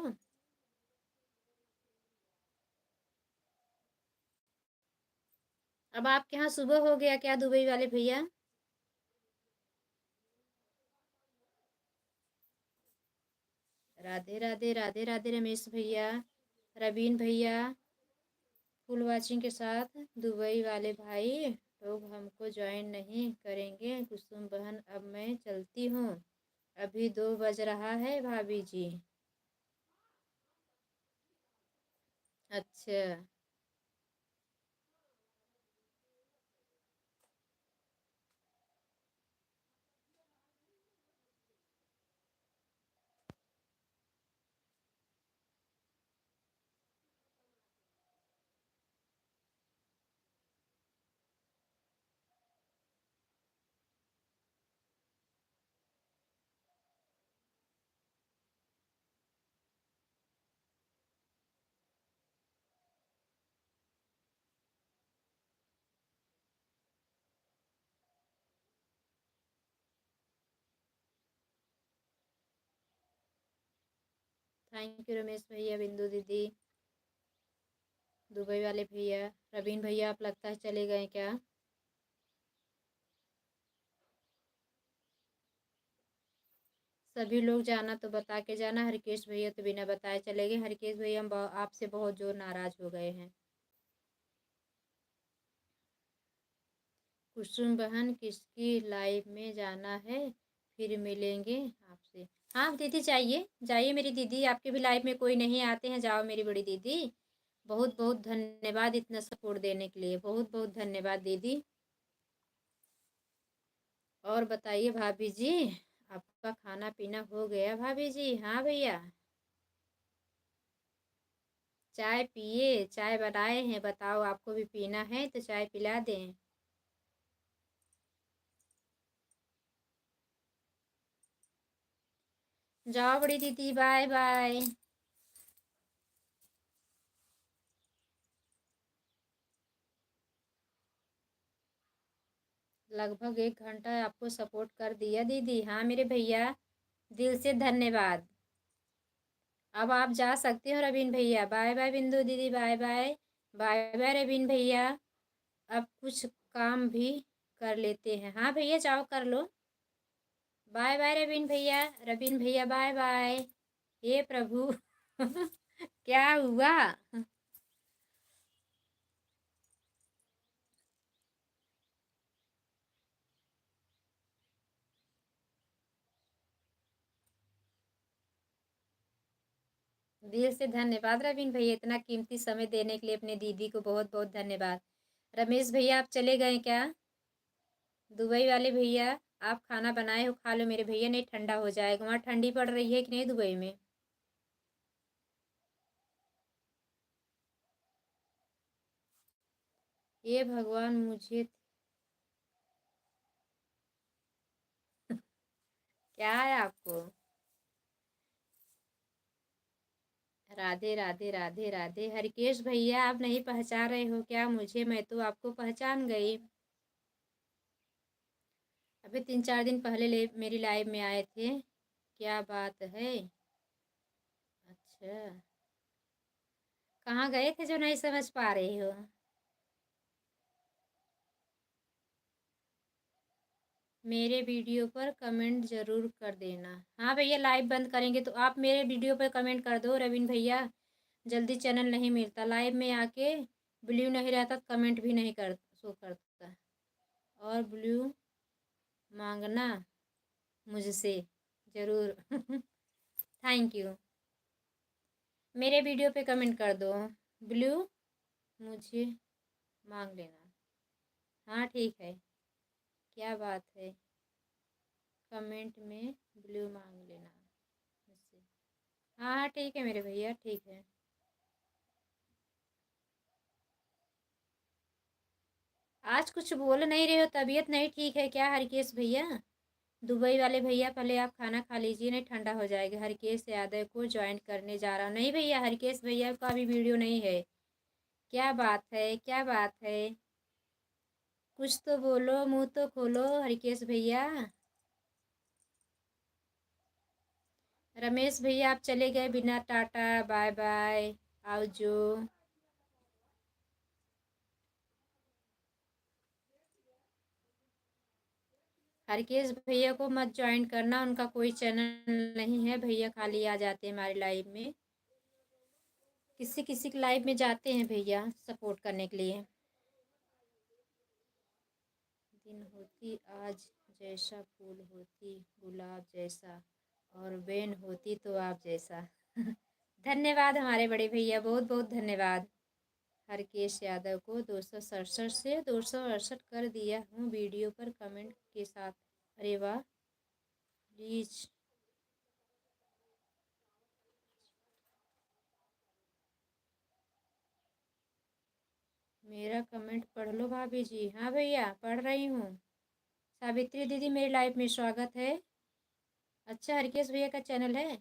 अब आपके यहाँ सुबह हो गया क्या दुबई वाले भैया? राधे राधे, राधे राधे रमेश भैया, रवीन भैया, फुल वाचिंग के साथ। दुबई वाले भाई लोग हमको ज्वाइन नहीं करेंगे। कुसुम बहन अब मैं चलती हूँ, अभी 2 बज रहा है भाभी जी। अच्छा, थैंक यू रमेश भैया, बिंदु दीदी, दुबई वाले भैया, रवीन भैया आप लगता है चले गए क्या? सभी लोग जाना तो बता के जाना। हरकेश भैया तो बिना बताए चले गए। हरकेश भैया हम आपसे बहुत जोर नाराज हो गए हैं। कुसुम बहन किसकी लाइव में जाना है, फिर मिलेंगे आपसे। हाँ दीदी जाइए जाइए, मेरी दीदी आपके भी लाइव में कोई नहीं आते हैं, जाओ मेरी बड़ी दीदी। बहुत बहुत धन्यवाद इतना सपोर्ट देने के लिए, बहुत बहुत धन्यवाद दीदी। और बताइए भाभी जी, आपका खाना पीना हो गया भाभी जी? हाँ भैया, चाय पिए, चाय बनाए हैं, बताओ आपको भी पीना है तो चाय पिला दें। जाओ बड़ी दीदी, बाय बाय। लगभग 1 घंटा आपको सपोर्ट कर दिया दीदी। हाँ मेरे भैया, दिल से धन्यवाद। अब आप जा सकते हो रवीन भैया। बाय बाय बिंदु दीदी, bye bye. Bye bye Raveen भैया। अब कुछ काम भी कर लेते हैं। हाँ भैया जाओ कर लो। बाय बाय रवीन भैया, रवीन भैया बाय बाय। हे प्रभु क्या हुआ? दिल से धन्यवाद रवीन भैया, इतना कीमती समय देने के लिए अपने दीदी को बहुत बहुत धन्यवाद। रमेश भैया आप चले गए क्या? दुबई वाले भैया, आप खाना बनाए हो, खा लो मेरे भैया, नहीं ठंडा हो जाएगा। वहाँ ठंडी पड़ रही है कि नहीं दुबई में? ये भगवान मुझे क्या है आपको? राधे राधे राधे राधे। हरिकेश भैया आप नहीं पहचान रहे हो क्या मुझे? मैं तो आपको पहचान गई। अभी 3-4 दिन पहले मेरी लाइव में आए थे। क्या बात है? अच्छा, कहाँ गए थे जो नहीं समझ पा रही हो? मेरे वीडियो पर कमेंट ज़रूर कर देना। हाँ भैया, लाइव बंद करेंगे तो आप मेरे वीडियो पर कमेंट कर दो रवीन भैया। जल्दी चैनल नहीं मिलता, लाइव में आके ब्लू नहीं रहता तो कमेंट भी नहीं कर शो करता। और ब्लू मांगना मुझसे ज़रूर थैंक यू। मेरे वीडियो पे कमेंट कर दो, ब्लू मुझे मांग लेना। हाँ ठीक है, क्या बात है, कमेंट में ब्लू मांग लेना मुझसे। हाँ हाँ ठीक है मेरे भैया, ठीक है। आज कुछ बोल नहीं रहे हो, तबीयत नहीं ठीक है क्या हरकेश भैया? दुबई वाले भैया पहले आप खाना खा लीजिए, नहीं ठंडा हो जाएगा। हरकेश यादव को ज्वाइन करने जा रहा हूँ। नहीं भैया, हरकेश भैया का भी वीडियो नहीं है। क्या बात है, क्या बात है? कुछ तो बोलो, मुंह तो खोलो हरकेश भैया। रमेश भैया आप चले गए बिना टाटा बाय बाय। आओ जो। हरकेश भैया को मत ज्वाइन करना, उनका कोई चैनल नहीं है। भैया खाली आ जाते हैं हमारे लाइव में, किसी किसी के लाइव में जाते हैं भैया सपोर्ट करने के लिए। दिन होती आज जैसा, फूल होती गुलाब जैसा, और बेन होती तो आप जैसा धन्यवाद हमारे बड़े भैया, बहुत बहुत धन्यवाद। हरकेश यादव को 267 से 268 कर दिया हूँ वीडियो पर कमेंट के साथ। अरे वाह, प्लीज मेरा कमेंट पढ़ लो भाभी जी। हाँ भैया पढ़ रही हूँ। सावित्री दीदी मेरे लाइव में स्वागत है। अच्छा, हरकेश भैया का चैनल है,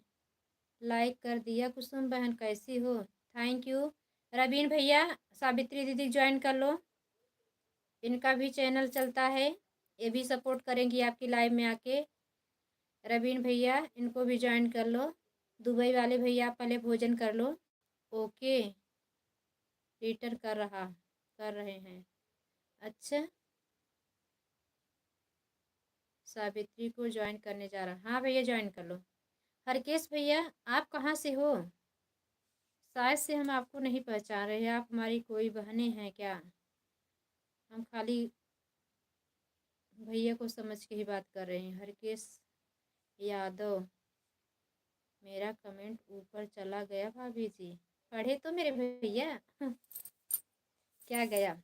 लाइक कर दिया। कुसुम बहन कैसी हो? Thank you. रवीन भैया, सावित्री दीदी ज्वाइन कर लो, इनका भी चैनल चलता है, ये भी सपोर्ट करेंगी आपकी लाइव में आके। रवीन भैया इनको भी ज्वाइन कर लो। दुबई वाले भैया आप पहले भोजन कर लो। ओके, रिटर कर रहे हैं। अच्छा, सावित्री को ज्वाइन करने जा रहा। हाँ भैया ज्वाइन कर लो। हरकेश भैया आप कहाँ से हो? शायद से हम आपको नहीं पहचान रहे हैं, आप हमारी कोई बहनें हैं क्या? हम खाली भैया को समझ के ही बात कर रहे हैं। हरकेश यादव, मेरा कमेंट ऊपर चला गया भाभी जी। पढ़े तो मेरे भैया। क्या गया।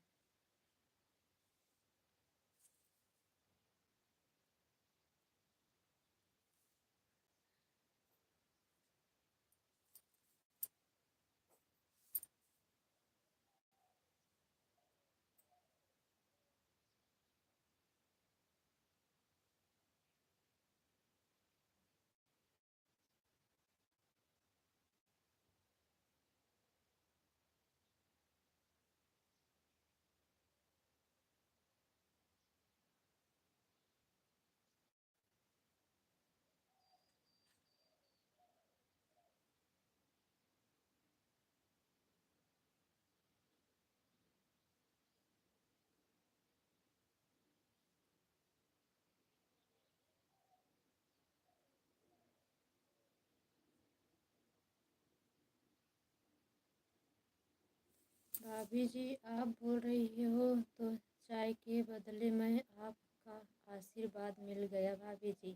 भाभी जी आप बोल रही हो तो चाय के बदले में आपका आशीर्वाद मिल गया भाभी जी।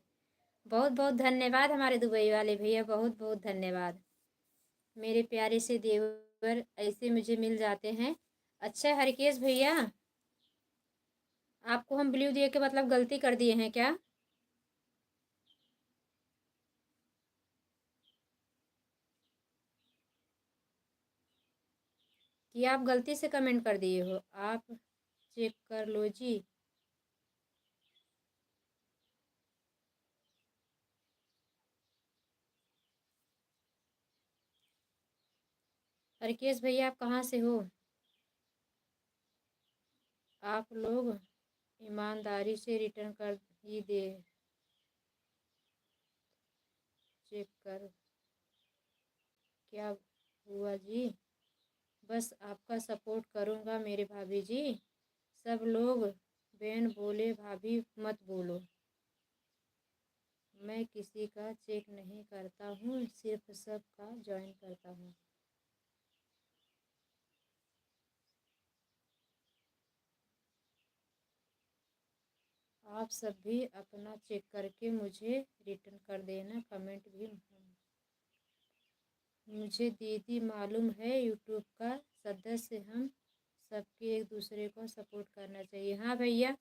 बहुत बहुत धन्यवाद हमारे दुबई वाले भैया, बहुत बहुत धन्यवाद। मेरे प्यारे से देवर ऐसे मुझे मिल जाते हैं। अच्छा हरकेश भैया, आपको हम ब्लू दिए के मतलब गलती कर दिए हैं क्या? कि आप गलती से कमेंट कर दिए हो? आप चेक कर लो जी। हरकेश भैया आप कहाँ से हो? आप लोग ईमानदारी से रिटर्न कर ही दे। चेक कर क्या हुआ जी। बस आपका सपोर्ट करूँगा मेरे भाभी जी। सब लोग बहन बोले भाभी मत बोलो। मैं किसी का चेक नहीं करता हूँ, सिर्फ सब का ज्वाइन करता हूँ। आप सब भी अपना चेक करके मुझे रिटर्न कर देना। कमेंट भी मुझे दीदी मालूम है यूट्यूब का सदस्य हम सबके एक दूसरे को सपोर्ट करना चाहिए। हाँ भैया,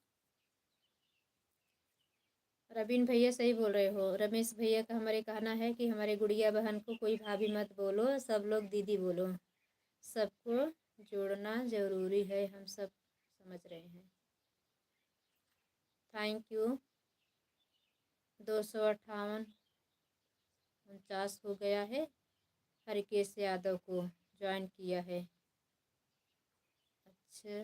रवीन भैया सही बोल रहे हो। रमेश भैया का हमारे कहना है कि हमारे गुड़िया बहन को कोई भाभी मत बोलो, सब लोग दीदी बोलो। सबको जोड़ना ज़रूरी है, हम सब समझ रहे हैं। Thank you. 258 49 हो गया है। हरकेश यादव को ज्वाइन किया है। अच्छा,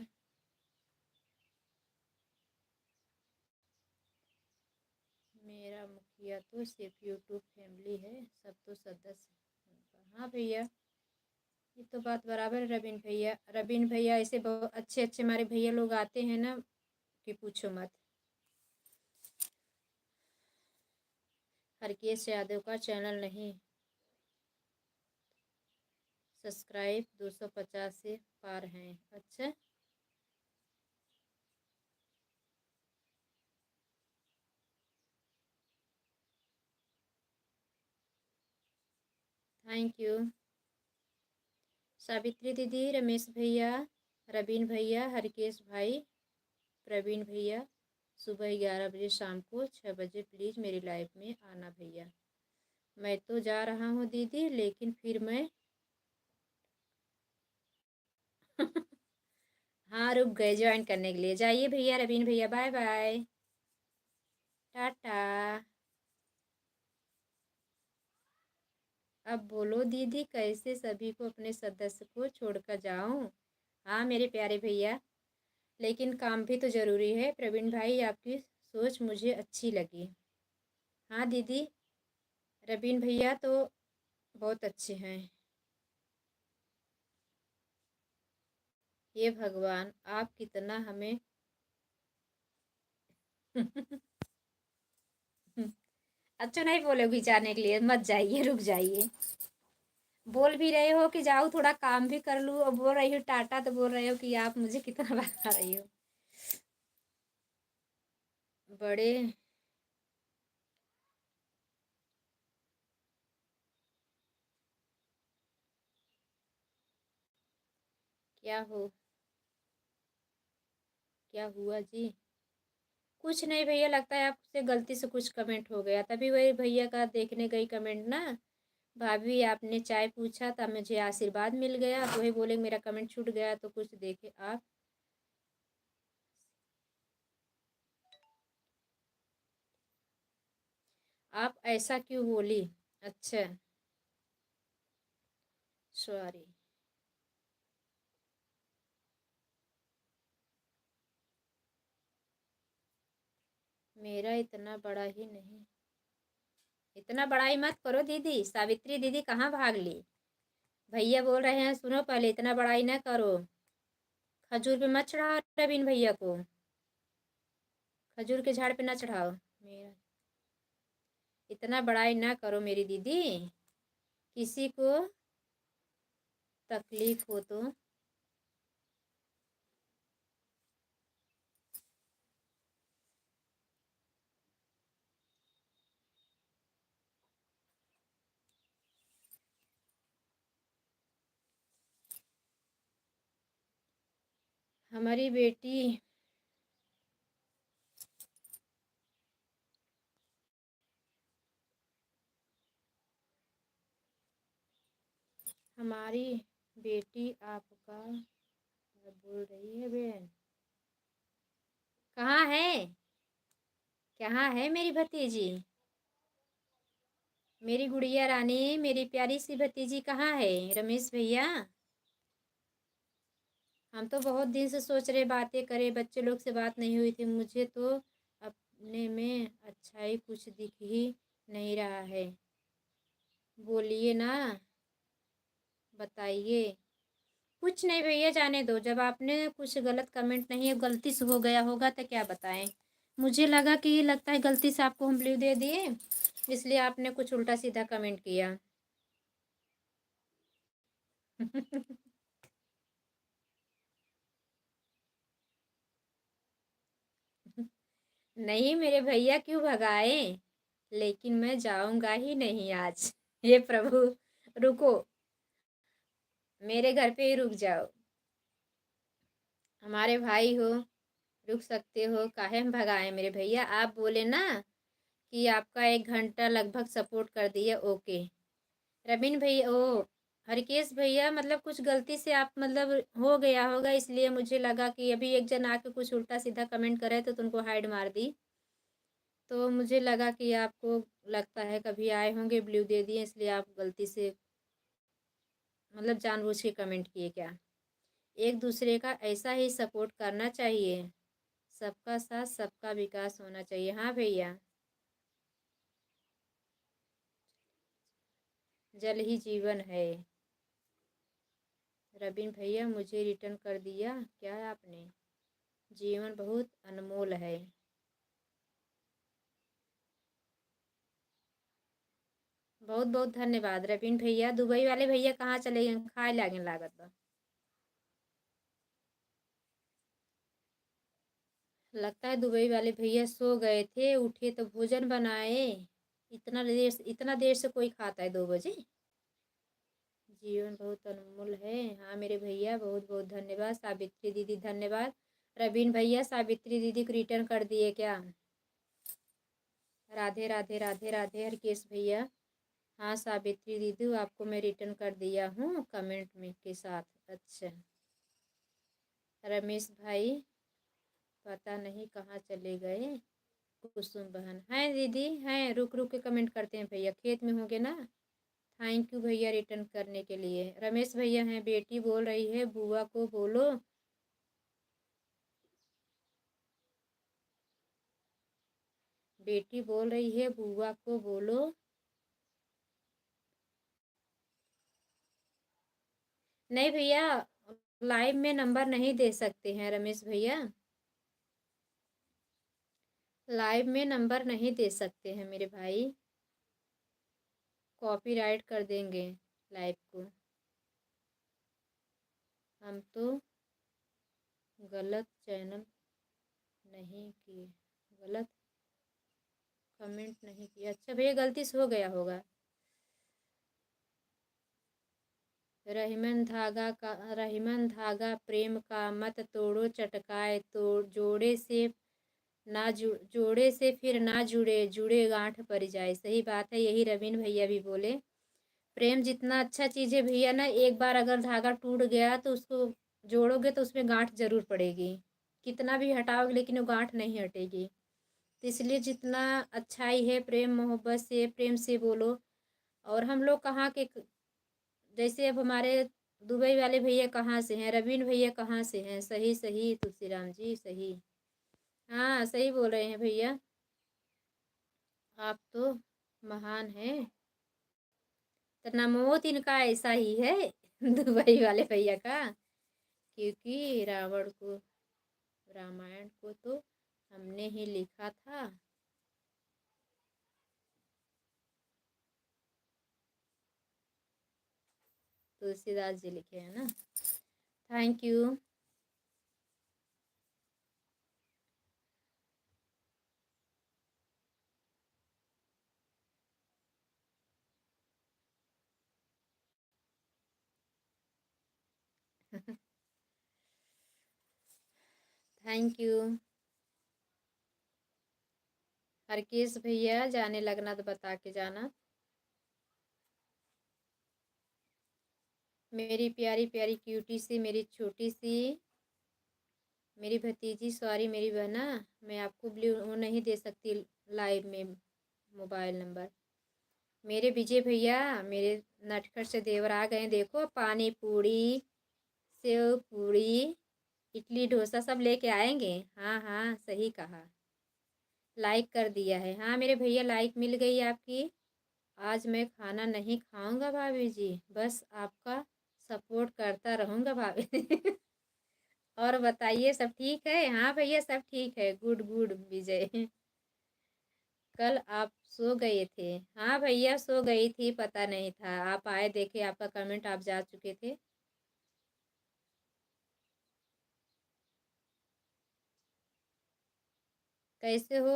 मेरा मुखिया तो सिर्फ यूट्यूब फैमिली है, सब तो सदस्य। हाँ भैया, ये तो बात बराबर है रवीन भैया। रवीन भैया ऐसे बहुत अच्छे अच्छे हमारे भैया लोग आते हैं ना कि पूछो मत। हरकेश यादव का चैनल नहीं सब्सक्राइब 250 से पार हैं। अच्छा, थैंक यू सावित्री दीदी, रमेश भैया, रवीन भैया, हरकेश भाई, प्रवीण भैया। सुबह 11 बजे, शाम को 6 बजे प्लीज़ मेरी लाइफ में आना भैया। मैं तो जा रहा हूँ दीदी, लेकिन फिर मैं हाँ रुक गए ज्वाइन करने के लिए। जाइए भैया, रवीन भैया बाय बाय, टाटा। अब बोलो दीदी, कैसे सभी को अपने सदस्य को छोड़कर जाऊं? हाँ मेरे प्यारे भैया, लेकिन काम भी तो ज़रूरी है। प्रवीण भाई आपकी सोच मुझे अच्छी लगी। हाँ दीदी, रवीन भैया तो बहुत अच्छे हैं। ये भगवान, आप कितना हमें अच्छा नहीं बोलोगी जाने के लिए? मत जाइए, रुक जाइए। बोल भी रहे हो कि जाओ थोड़ा काम भी कर लूँ, और बोल रही हो टाटा, तो बोल रहे हो कि आप मुझे कितना बता रही हो। बड़े क्या हुआ जी? कुछ नहीं भैया, लगता है आपसे गलती से कुछ कमेंट हो गया, तभी वही भैया का देखने गई कमेंट ना। भाभी आपने चाय पूछा था, मुझे आशीर्वाद मिल गया, तो वही बोले मेरा कमेंट छूट गया, तो कुछ देखे आप ऐसा क्यों बोली? अच्छा, सॉरी। मेरा इतना बड़ा ही नहीं, इतना बड़ा ही मत करो दीदी। सावित्री दीदी कहाँ भाग ली? भैया बोल रहे हैं, सुनो पहले, इतना बड़ाई ना करो। खजूर पे मत चढ़ाओ रवीन भैया को, खजूर के झाड़ पे ना चढ़ाओ। मेरा इतना बड़ाई ना करो मेरी दीदी, किसी को तकलीफ हो तो। हमारी बेटी हमारी बेटी आपका क्या बोल रही है बहन? कहाँ है? कहाँ है मेरी भतीजी? मेरी गुड़िया रानी, मेरी प्यारी सी भतीजी कहाँ है रमेश भैया? हम तो बहुत दिन से सोच रहे बातें करें, बच्चे लोग से बात नहीं हुई थी, मुझे तो अपने में अच्छाई कुछ दिख ही नहीं रहा है। बोलिए ना, बताइए। कुछ नहीं भैया, जाने दो। जब आपने कुछ गलत कमेंट नहीं है, गलती से हो गया होगा तो क्या बताएं। मुझे लगा कि लगता है गलती से आपको हम ब्लू दे दिए, इसलिए आपने कुछ उल्टा सीधा कमेंट किया। नहीं मेरे भैया क्यों भगाए, लेकिन मैं जाऊंगा ही नहीं आज। हे प्रभु, रुको, मेरे घर पे ही रुक जाओ। हमारे भाई हो, रुक सकते हो, काहे हम भगाए मेरे भैया? आप बोले ना कि आपका 1 घंटा लगभग सपोर्ट कर दिया, ओके। रवीन भैया, ओ हरकेश भैया, मतलब कुछ गलती से आप मतलब हो गया होगा, इसलिए मुझे लगा कि अभी एक जन आके कुछ उल्टा सीधा कमेंट करे तो तुमको हाइड मार दी, तो मुझे लगा कि आपको लगता है कभी आए होंगे ब्लू दे दिए, इसलिए आप गलती से मतलब जानबूझ के कमेंट किए क्या? एक दूसरे का ऐसा ही सपोर्ट करना चाहिए, सबका साथ सबका विकास होना चाहिए। हाँ भैया, जल ही जीवन है। रवीन भैया, मुझे रिटर्न कर दिया क्या आपने? जीवन बहुत अनमोल है। बहुत बहुत धन्यवाद रवीन भैया। दुबई वाले भैया कहाँ चले गए? खाए लागे लागत बा। लगता है दुबई वाले भैया सो गए थे, उठे तो भोजन बनाए। इतना देर से कोई खाता है 2 बजे? जीवन बहुत अनमोल है। हाँ मेरे भैया, बहुत बहुत धन्यवाद। सावित्री दीदी धन्यवाद। रवीन भैया, सावित्री दीदी को रिटर्न कर दिए क्या? राधे राधे राधे राधे हरकेश भैया। हाँ सावित्री दीदी, आपको मैं रिटर्न कर दिया हूँ कमेंट में के साथ। अच्छा, रमेश भाई पता नहीं कहाँ चले गए। कुसुम बहन हैं दीदी, हैं, रुक रुक के कमेंट करते हैं भैया, खेत में होंगे ना। थैंक यू भैया रिटर्न करने के लिए। रमेश भैया हैं, बेटी बोल रही है बुआ को बोलो। बेटी बोल रही है बुआ को बोलो। नहीं भैया, लाइव में नंबर नहीं दे सकते हैं रमेश भैया, लाइव में नंबर नहीं दे सकते हैं मेरे भाई, कॉपीराइट कर देंगे लाइव को। हम तो गलत चैनल नहीं किए, गलत कमेंट नहीं किया। अच्छा भैया, गलती से हो गया होगा। रहीमन धागा प्रेम का मत तोड़ो चटकाए, तो जोड़े से फिर ना जुड़े, जुड़े गांठ पड़ जाए। सही बात है, यही रवीन भैया भी बोले। प्रेम जितना अच्छा चीज़ है भैया ना, एक बार अगर धागा टूट गया तो उसको जोड़ोगे तो उसमें गांठ जरूर पड़ेगी। कितना भी हटाओगे लेकिन वो गांठ नहीं हटेगी। तो इसलिए जितना अच्छाई है प्रेम मोहब्बत से, प्रेम से बोलो। और हम लोग कहाँ के, जैसे अब हमारे दुबई वाले भैया कहाँ से हैं, रवीन भैया कहाँ से हैं। सही सही तुलसीराम जी, सही। हाँ सही बोल रहे हैं भैया, आप तो महान हैं। तो नमोत इनका ऐसा ही है दुबई वाले भैया का, क्योंकि रामायण को तो हमने ही लिखा था। तुलसीदास जी लिखे हैं ना। Thank you. Thank you. Harkesh भैया जाने लगना तो बता के जाना। मेरी प्यारी प्यारी क्यूटी सी, मेरी छोटी सी, मेरी भतीजी, सॉरी मेरी बहना, मैं आपको ब्लू वो नहीं दे सकती लाइव में मोबाइल नंबर। मेरे विजय भैया, मेरे नटखट से देवर आ गए, देखो पानी पूरी, सेव पूरी, इडली डोसा सब लेके आएंगे। हाँ हाँ सही कहा। लाइक कर दिया है, हाँ मेरे भैया लाइक मिल गई आपकी। आज मैं खाना नहीं खाऊंगा भाभी जी, बस आपका सपोर्ट करता रहूंगा भाभी और बताइए सब ठीक है। हाँ भैया सब ठीक है, गुड गुड विजय कल आप सो गए थे। हाँ भैया सो गई थी, पता नहीं था आप आए, देखे आपका कमेंट, आप जा चुके थे। कैसे हो?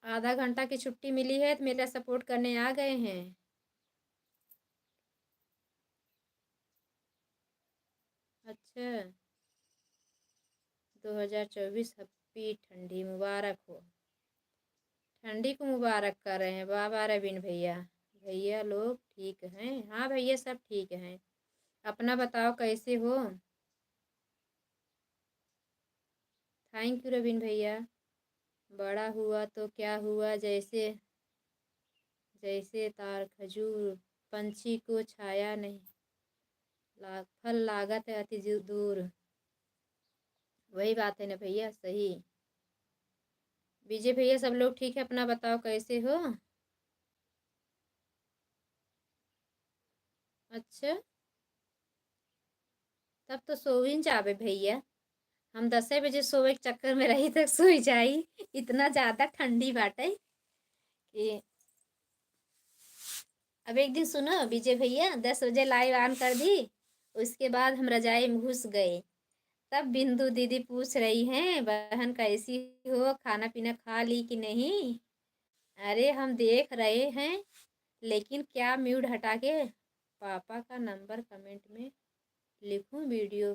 आधा घंटा की छुट्टी मिली है तो मेरा सपोर्ट करने आ गए हैं। अच्छा, 2024 हैप्पी ठंडी मुबारक हो। ठंडी को मुबारक कर रहे हैं बाबा रवीन भैया। भैया लोग ठीक हैं? हाँ भैया सब ठीक हैं। अपना बताओ कैसे हो? थैंक यू रवीन भैया। बड़ा हुआ तो क्या हुआ, जैसे जैसे तार खजूर, पंछी को छाया नहीं, फल लागत है अति दूर। वही बात है ना भैया, सही। विजय भैया सब लोग ठीक है, अपना बताओ कैसे हो? अच्छा, तब तो सो ही जावे भैया। हम 10 बजे सोए के चक्कर में रही तक सोई जाई, इतना ज्यादा ठंडी बाटे कि। अब एक दिन सुनो विजय भैया, 10 बजे लाइव ऑन कर दी, उसके बाद हम रजाई में घुस गए। तब बिंदु दीदी पूछ रही हैं, बहन कैसी हो, खाना पीना खा ली कि नहीं। अरे हम देख रहे हैं, लेकिन क्या म्यूट हटा के पापा का नंबर कमेंट में लिखूं वीडियो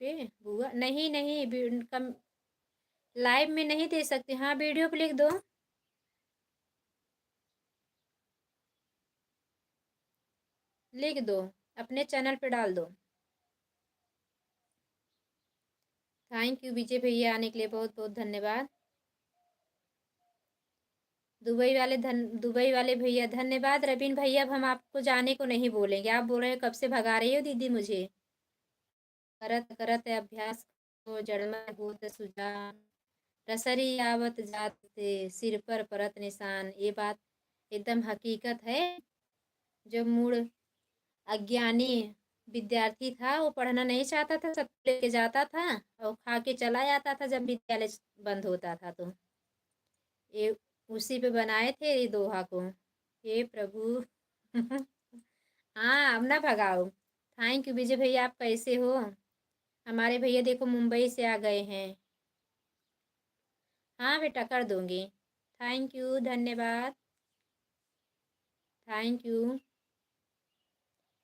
पे? बुआ नहीं नहीं, लाइव में नहीं दे सकती। हाँ वीडियो पे लिख दो, लिख दो, अपने चैनल पे डाल दो। थैंक यू विजय भैया, आने के लिए बहुत बहुत धन्यवाद। दुबई वाले भैया धन्यवाद। रवीन भैया अब हम आपको जाने को नहीं बोलेंगे, आप बोल रहे हैं कब से भगा रही हो दीदी मुझे। करत करत अभ्यास को जड़मा होत सुजान, रसरी आवत जात से सिर पर परत निशान। ये बात एकदम हकीकत है। जब मूड अज्ञानी विद्यार्थी था, वो पढ़ना नहीं चाहता था, सब लेके जाता था और खा के चला जाता था जब विद्यालय बंद होता था। तो ये उसी पे बनाए थे ये दोहा को। हे प्रभु हाँ अब ना भगाओ। थैंक यू विजय भैया, आप कैसे हो? हमारे भैया देखो मुंबई से आ गए हैं। हाँ बेटा कर दूंगी। थैंक यू, धन्यवाद। Thank you.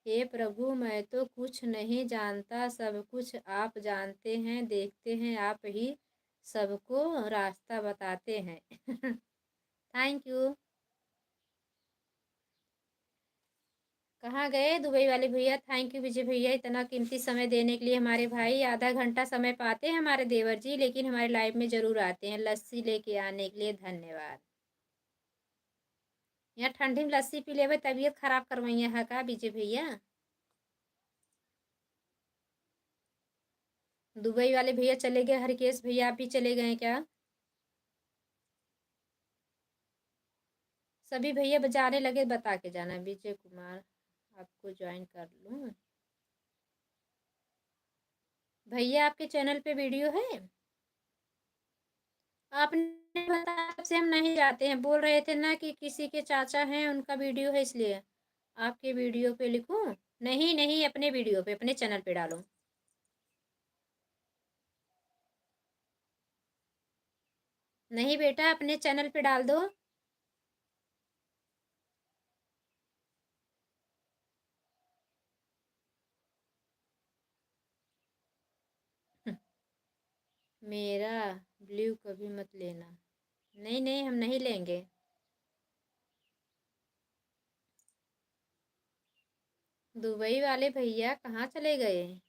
हे प्रभु, मैं तो कुछ नहीं जानता, सब कुछ आप जानते हैं, देखते हैं आप ही सबको रास्ता बताते हैं। Thank you. कहाँ गए दुबई वाले भैया? थैंक यू विजय भैया, इतना कीमती समय देने के लिए। हमारे भाई आधा घंटा समय पाते हैं हमारे देवर जी, लेकिन हमारे लाइफ में ज़रूर आते हैं लस्सी लेके आने के लिए। धन्यवाद। यहाँ ठंडी में लस्सी पी लेवे तबीयत खराब करवाइए है का विजय भैया? दुबई वाले भैया चले गए, हरकेश भैया आप भी चले गए क्या? सभी भैया बजाने लगे, बता के जाना। विजय कुमार आपको ज्वाइन कर लूँ? भैया आपके चैनल पे वीडियो है? आपने बताया तब से हम नहीं जाते हैं, बोल रहे थे ना कि किसी के चाचा हैं उनका वीडियो है, इसलिए आपके वीडियो पे लिखूं? नहीं नहीं, अपने वीडियो पे, अपने चैनल पे डालो। नहीं बेटा, अपने चैनल पे डाल दो। मेरा ब्लू कभी मत लेना। नहीं नहीं, हम नहीं लेंगे। दुबई वाले भैया कहाँ चले गए?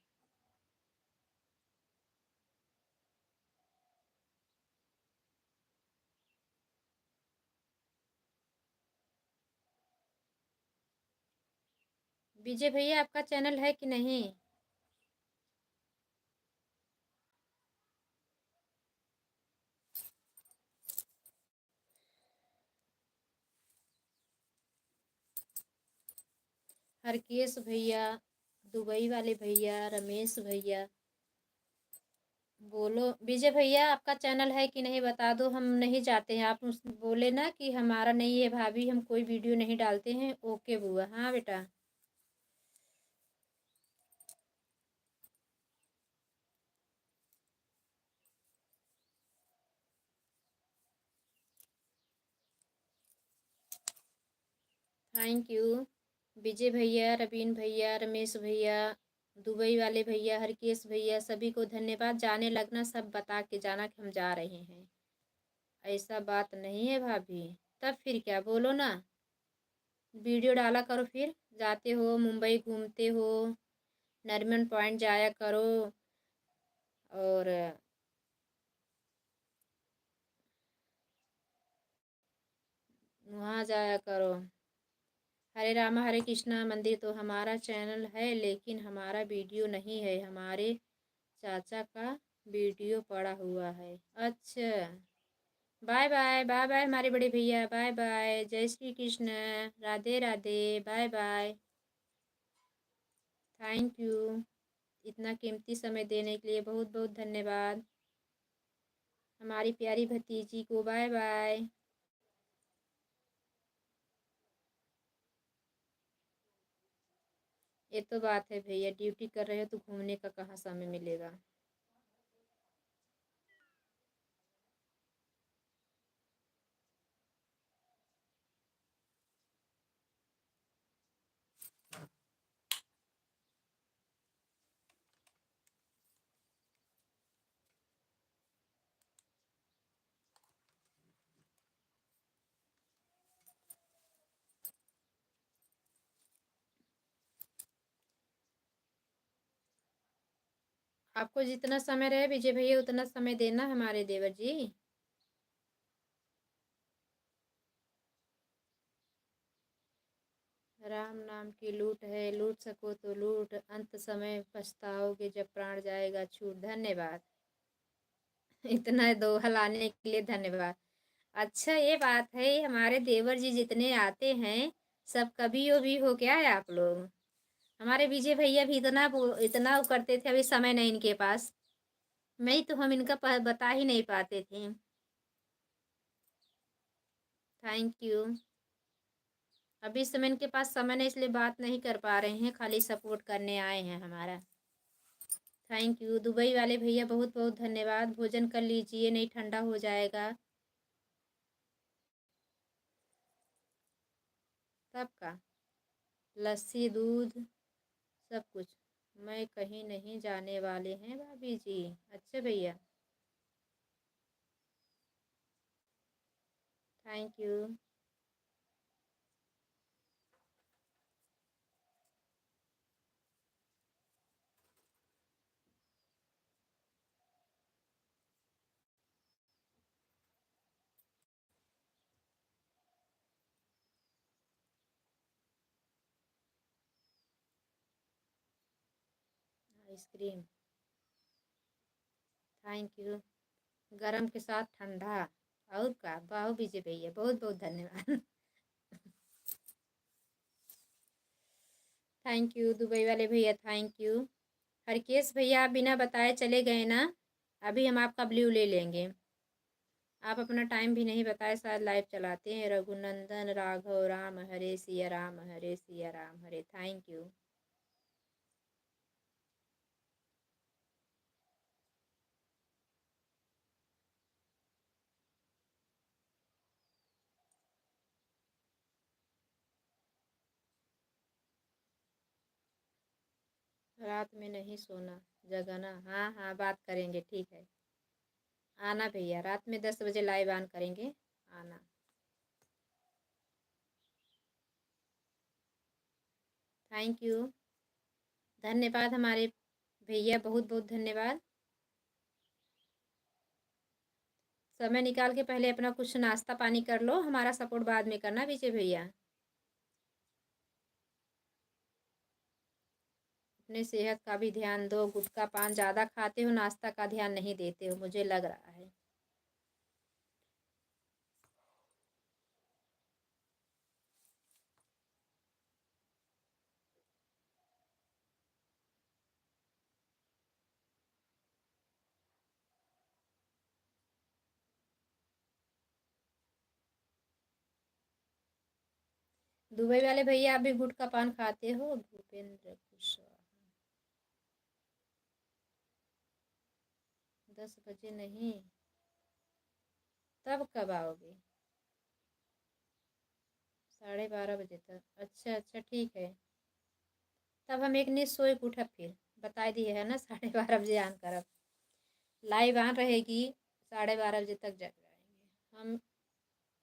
विजय भैया आपका चैनल है कि नहीं? हरकेश भैया, दुबई वाले भैया, रमेश भैया, बोलो। विजय भैया आपका चैनल है कि नहीं बता दो, हम नहीं जाते हैं। आप बोले ना कि हमारा नहीं है भाभी, हम कोई वीडियो नहीं डालते हैं। ओके बुआ, हाँ बेटा। थैंक यू विजय भैया, रवीन भैया, रमेश भैया, दुबई वाले भैया, हरकेश भैया, सभी को धन्यवाद। जाने लगना, सब बता के जाना कि हम जा रहे हैं। ऐसा बात नहीं है भाभी। तब फिर क्या, बोलो ना। वीडियो डाला करो, फिर जाते हो मुंबई घूमते हो, नरीमन पॉइंट जाया करो, और वहाँ जाया करो। हरे रामा हरे कृष्णा मंदिर तो हमारा चैनल है, लेकिन हमारा वीडियो नहीं है। हमारे चाचा का वीडियो पड़ा हुआ है। अच्छा, बाय बाय, बाय बाय हमारे बड़े भैया, बाय बाय, जय Shri Krishna, Radhe Radhe, bye bye. Thank you, इतना कीमती समय देने के लिए बहुत बहुत धन्यवाद। हमारी प्यारी भतीजी को बाय बाय। ये तो बात है भैया, ड्यूटी कर रहे हो तो घूमने का कहाँ समय मिलेगा। आपको जितना समय रहे विजय भैया, उतना समय देना हमारे देवर जी। राम नाम की लूट है, लूट सको तो लूट, अंत समय पछताओगे जब प्राण जाएगा छूट। धन्यवाद। इतना दोहा लाने के लिए धन्यवाद। अच्छा ये बात है, हमारे देवर जी जितने आते हैं सब कभी भी हो क्या है आप लोग? हमारे विजय भैया भी इतना वो करते थे, अभी समय नहीं इनके पास। नहीं तो हम इनका बता ही नहीं पाते थे। Thank you. अभी इस समय इनके पास समय नहीं, इसलिए बात नहीं कर पा रहे हैं, खाली सपोर्ट करने आए हैं हमारा। थैंक यू दुबई वाले भैया, बहुत बहुत धन्यवाद। भोजन कर लीजिए, नहीं ठंडा हो जाएगा। तब का लस्सी दूध सब कुछ। मैं कहीं नहीं जाने वाले हैं भाभी जी। अच्छा भैया, thank you. Ice cream, thank you. गरम के साथ ठंडा। और का बाहु विजय भैया, बहुत बहुत धन्यवाद। थैंक यू दुबई वाले भैया, थैंक यू। हरकेश भैया, आप बिना बताए चले गए ना। अभी हम आपका ब्लू ले लेंगे। आप अपना टाइम भी नहीं बताए, शायद लाइव चलाते हैं। रघुनंदन राघव राम हरे सिया राम, हरे सिया राम हरे, थैंक यू। रात में नहीं सोना, जगाना। हाँ हाँ, बात करेंगे, ठीक है। आना भैया, रात में 10 बजे लाइव ऑन करेंगे, आना। थैंक यू, धन्यवाद हमारे भैया, बहुत बहुत धन्यवाद। समय निकाल के पहले अपना कुछ नाश्ता पानी कर लो, हमारा सपोर्ट बाद में करना विजय भैया। अपने सेहत का भी ध्यान दो। गुटखा पान ज़्यादा खाते हो, नाश्ता का ध्यान नहीं देते हो, मुझे लग रहा है। दुबई वाले भैया, आप भी गुटखा पान खाते हो? भूपेंद्र कुशवाहा, 10 बजे नहीं, तब कब आओगे? 12:30 बजे तक, अच्छा अच्छा, ठीक है। तब हम एक निश्च सोए के उठब, फिर बता दिए है ना, 12:30 बजे ऑन करब। लाइव ऑन रहेगी, 12:30 बजे तक जग जाएंगे हम।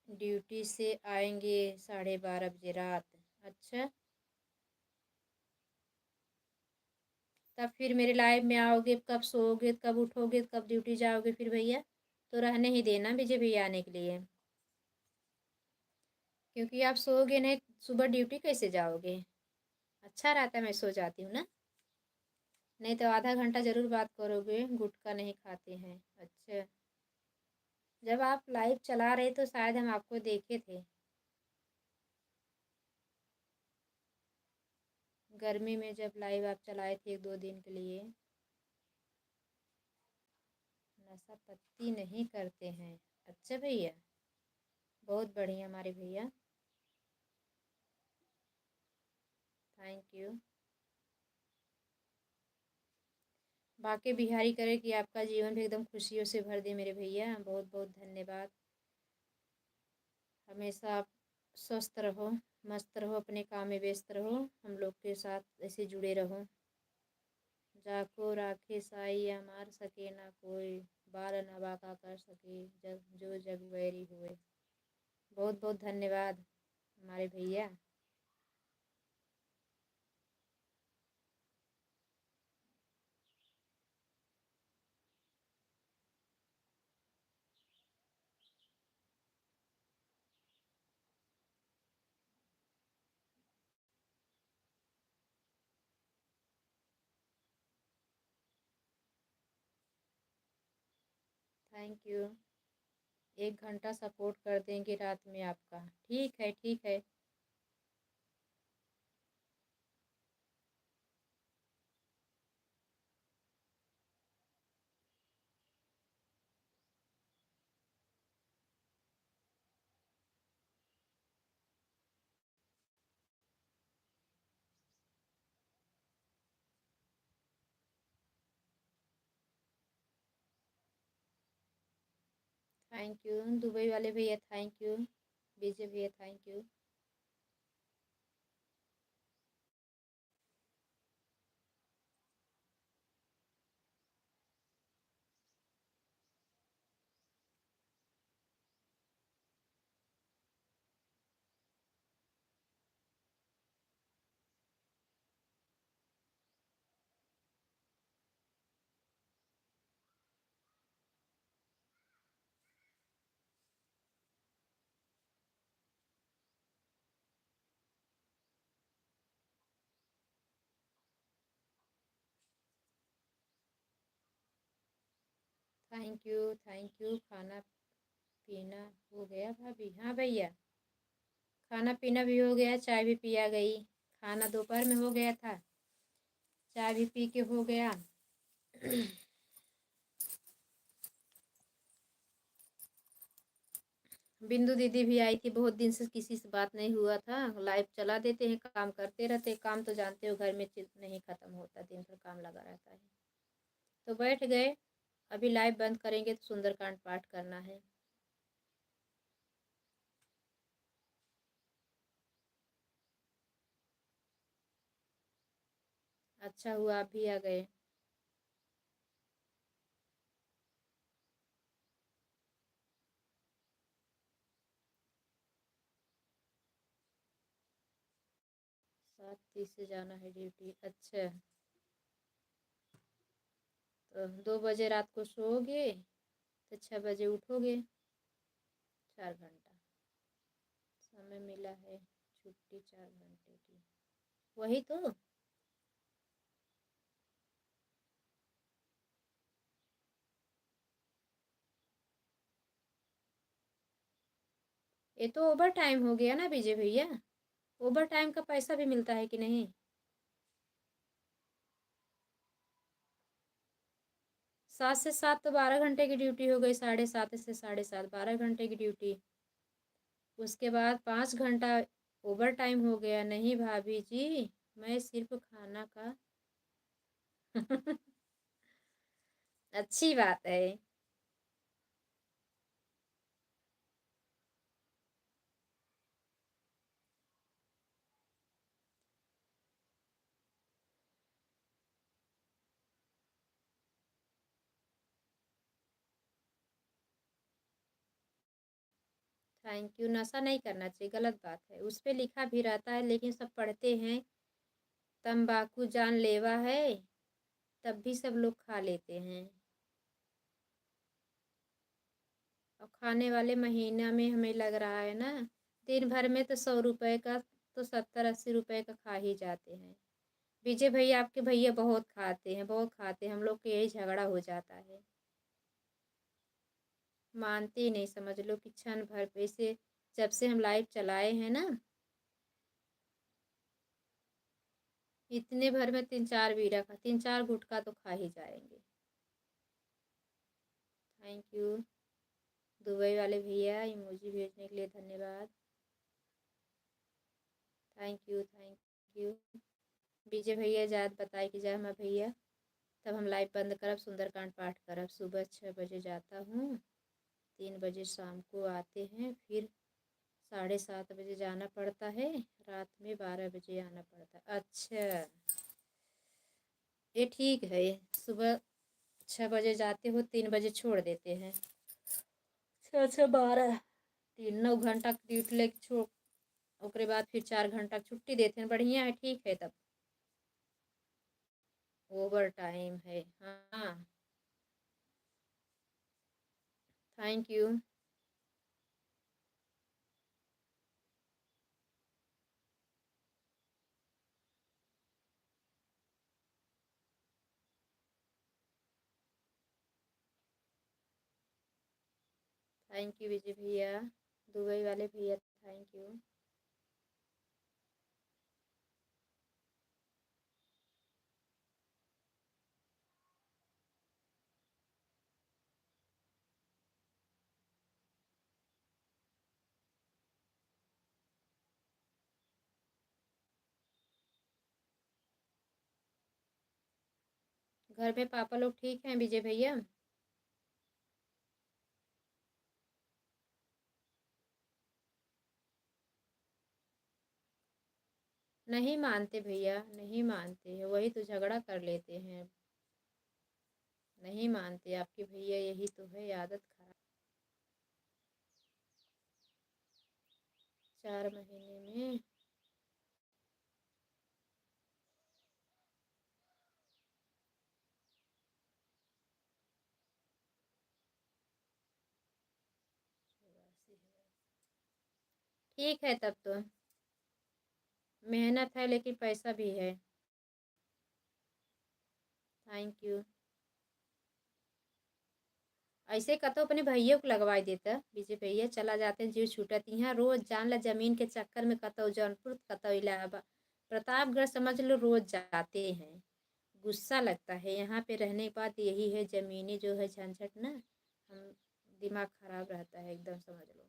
ड्यूटी से आएंगे 12:30 बजे रात। अच्छा, तब फिर मेरे लाइव में आओगे, कब सोओगे, कब उठोगे, कब ड्यूटी जाओगे फिर भैया? तो रहने ही देना विजय भैया आने के लिए, क्योंकि आप सोओगे नहीं, सुबह ड्यूटी कैसे जाओगे? अच्छा रहता है मैं सो जाती हूँ ना। नहीं तो आधा घंटा ज़रूर बात करोगे, गुटखा नहीं खाते हैं। अच्छा, जब आप लाइव चला रहे तो शायद हम आपको देखे थे। गर्मी में जब लाइव आप चलाए थे 1-2 दिन के लिए। नशा पत्ती नहीं करते हैं, अच्छा भैया, बहुत बढ़िया हमारे भैया, थैंक यू। बाकी बिहारी करे कि आपका जीवन भी एकदम खुशियों से भर दे मेरे भैया, बहुत बहुत धन्यवाद। हमेशा आप स्वस्थ रहो, मस्त रहो, अपने काम में व्यस्त रहो, हम लोग के साथ ऐसे जुड़े रहो। जाको राखे साई मार सके ना कोई, बाल न बाका कर सके जग जो जग वैरी हुए। बहुत बहुत धन्यवाद हमारे भैया। Thank you. 1 घंटा सपोर्ट कर देंगे रात में आपका, ठीक है ठीक है। थैंक यू दुबई वाले भैया, थैंक यू विजय भैया, थैंक यू। Thank you. खाना पीना हो गया भाभी? हाँ भैया, खाना पीना भी हो गया, चाय भी पिया गई। खाना दोपहर में हो गया था, चाय भी पी के हो गया। बिंदु दीदी भी आई थी, बहुत दिन से किसी से बात नहीं हुआ था। लाइव चला देते हैं, काम करते रहते। काम तो जानते हो घर में नहीं ख़त्म होता, दिन भर काम लगा रहता है। तो बैठ गए, अभी लाइव बंद करेंगे तो सुंदरकांड पाठ करना है। अच्छा हुआ आप भी आ गए। सात तीस से जाना है ड्यूटी। अच्छा, तो 2 बजे रात को सोओगे तो 6 बजे उठोगे। 4 घंटा समय मिला है, छुट्टी 4 घंटे की। वही तो। ये तो ओवर टाइम हो गया ना विजय भैया। ओवर टाइम का पैसा भी मिलता है कि नहीं? 7 से 7 तो 12 घंटे की ड्यूटी हो गई। 7:30 से 7:30, 12 घंटे की ड्यूटी। उसके बाद 5 घंटा ओवर टाइम हो गया। नहीं भाभी जी, मैं सिर्फ खाना का अच्छी बात है। Thank you. नशा नहीं करना चाहिए, गलत बात है। उस पे लिखा भी रहता है, लेकिन सब पढ़ते हैं। तंबाकू जानलेवा है, तब भी सब लोग खा लेते हैं। और खाने वाले महीना में हमें लग रहा है ना, दिन भर में तो 100 रुपए का, तो 70-80 रुपए का खा ही जाते हैं। विजय भैया, आपके भैया बहुत खाते हैं, बहुत खाते हैं। हम लोग के यही झगड़ा हो जाता है। मानते ही नहीं, समझ लो कि क्षण भर पे से जब से हम लाइव चलाए हैं ना, इतने भर में 3-4 तो खा ही जाएंगे। Thank you. दुबई वाले भैया इमोजी भेजने के लिए धन्यवाद। Thank you. विजय भैया जात बताए कि जय मैं भैया, तब हम लाइव बंद करब, सुंदरकांड पाठ करब। सुबह 6 बजे जाता हूँ, 3 बजे शाम को आते हैं, फिर 7:30 बजे जाना पड़ता है, रात में 12 बजे आना पड़ता है। अच्छा, ये ठीक है। सुबह 6 बजे जाते हो, 3 बजे छोड़ देते हैं। 6 6 12, 9 घंटा ड्यूटी लेके छोड़, उसके बाद फिर 4 घंटा छुट्टी देते हैं। बढ़िया है, ठीक है तब। ओवर टाइम है, हाँ। Thank you. थैंक यू विजय भैया। दुबई वाले भैया, थैंक यू। घर में पापा लोग ठीक हैं विजय भैया? नहीं मानते भैया, नहीं मानते हैं, वही तो झगड़ा कर लेते हैं। नहीं मानते आपके भैया, यही तो है आदत खराब। 4 महीने में ठीक है तब तो। मेहनत है लेकिन पैसा भी है। Thank you. ऐसे कतो अपने भैया को लगवाई देता विजय भैया चला जाते जीव छूटत यहाँ रोज जान ला जमीन के चक्कर में कतो जौनपुर कतो इलाहाबाद प्रतापगढ़ समझ लो रोज जाते हैं। गुस्सा लगता है यहाँ पे रहने के बाद। यही है ज़मीनी जो है झंझट ना, हम दिमाग खराब रहता है एकदम समझ लो।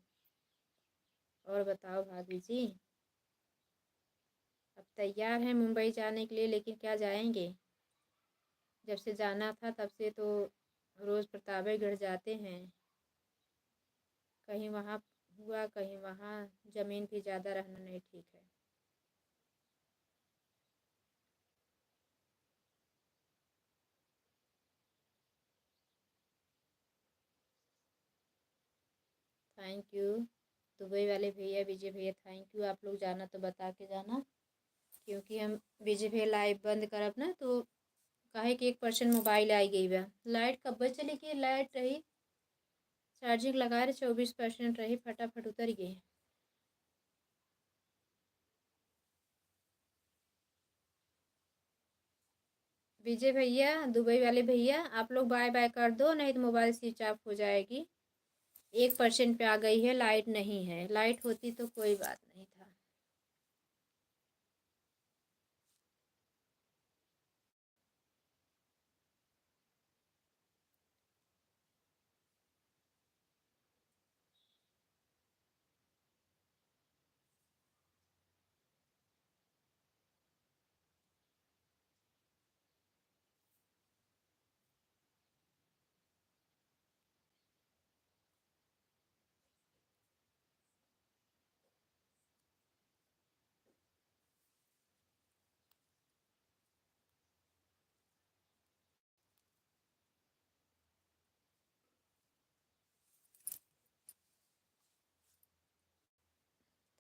और बताओ भाभी जी, अब तैयार हैं मुंबई जाने के लिए, लेकिन क्या जाएंगे? जब से जाना था तब से तो रोज़ प्रतापगढ़ जाते हैं, कहीं वहाँ हुआ कहीं वहाँ। ज़मीन भी ज़्यादा रहना नहीं ठीक है। थैंक यू दुबई वाले भैया, विजय भैया, थैंक यू। आप लोग जाना तो बता के जाना, क्योंकि हम विजय भैया लाइव बंद करब ना तो काहे कि 1% मोबाइल आई गई बा। लाइट कब चली गई? लाइट रही चार्जिंग लगा रहे 24% रही, फटाफट उतर गई। विजय भैया, दुबई वाले भैया, आप लोग बाय बाय कर दो, नहीं तो मोबाइल स्विच ऑफ हो जाएगी। 1% पे आ गई है, लाइट नहीं है। लाइट होती तो कोई बात नहीं था।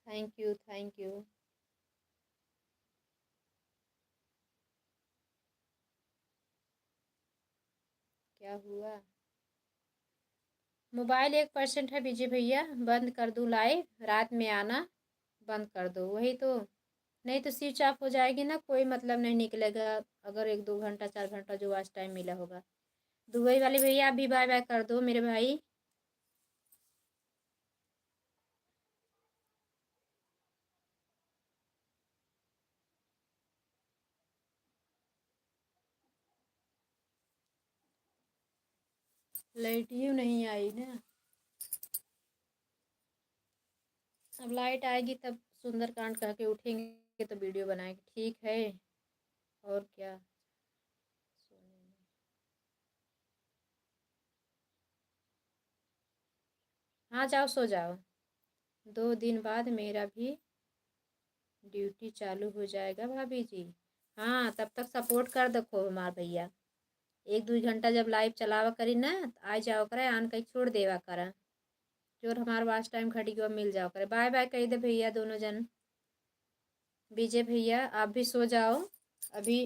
Thank you, thank you. क्या हुआ? मोबाइल 1% है विजय भैया, बंद कर दूँ लाइव? रात में आना, बंद कर दो। वही तो, नहीं तो स्विच ऑफ हो जाएगी ना, कोई मतलब नहीं निकलेगा। अगर 1-2 घंटा 4 घंटा जो आज टाइम मिला होगा। दुबई वाले भैया आप भी बाय बाय कर दो मेरे भाई। लाइट ही नहीं आई ना, अब लाइट आएगी तब सुंदरकांड कह के उठेंगे तो वीडियो बनाएंगे, ठीक है। और क्या, सोने में। हाँ जाओ सो जाओ, 2 दिन बाद मेरा भी ड्यूटी चालू हो जाएगा भाभी जी। हाँ तब तक सपोर्ट कर देखो हमार भैया। 1-2 घंटा जब लाइव चलावा करी ना तो आ जाओ करे, आन कहीं छोड़ देवा करा जो हमारे वाच टाइम घटी के मिल जाओ करे। बाय बाय कही दे भैया दोनों जन। विजय भैया आप भी सो जाओ, अभी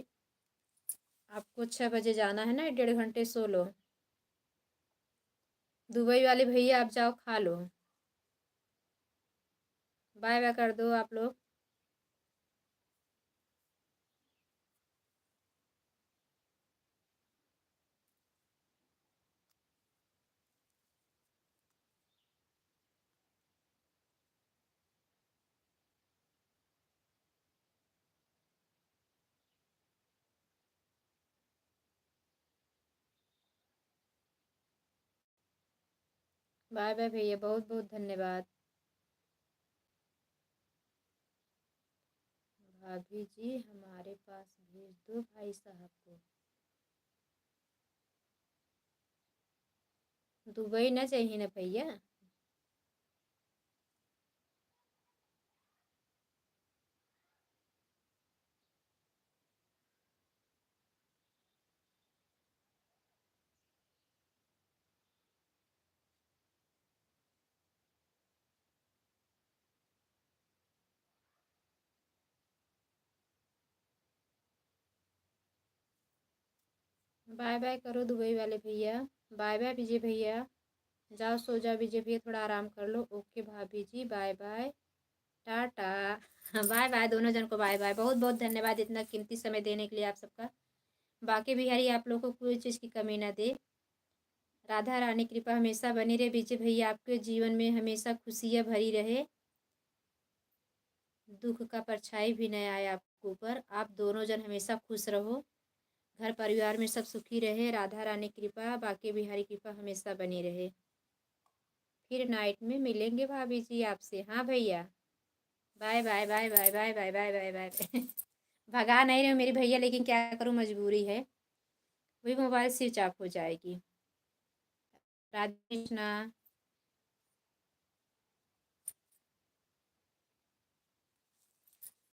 आपको 6 बजे जाना है ना, 1.5 घंटे सो लो। दुबई वाले भैया आप जाओ खा लो, बाय बाय कर दो आप लोग। बाय बाय भैया, बहुत बहुत धन्यवाद। भाभी जी हमारे पास भेज दो भाई साहब को। दुबई ना चाहिए ना भैया? बाय बाय करो दुबई वाले भैया। बाय बाय विजय भैया, जाओ सो जाओ विजय भैया, थोड़ा आराम कर लो। ओके भाभी जी, bye bye, tata. Bye bye दोनों जन को, बाय बाय। बहुत बहुत धन्यवाद इतना कीमती समय देने के लिए आप सबका। बाकी भी हरी आप लोगों को कोई चीज़ की कमी ना दे। राधा रानी कृपा हमेशा बनी रहे विजय भैया, आपके जीवन में हमेशा खुशियाँ भरी रहे, दुख का परछाई भी न आए आपके ऊपर, आप दोनों जन हमेशा खुश रहो, घर परिवार में सब सुखी रहे, राधा रानी कृपा बाके बिहारी कृपा हमेशा बनी रहे। फिर नाइट में मिलेंगे भाभी जी आपसे। हाँ भैया, bye bye bye bye bye bye bye bye bye. भगा नहीं रहे हो मेरे भैया, लेकिन क्या करूँ, मजबूरी है, वही मोबाइल स्विच ऑफ हो जाएगी। राधे कृष्णा।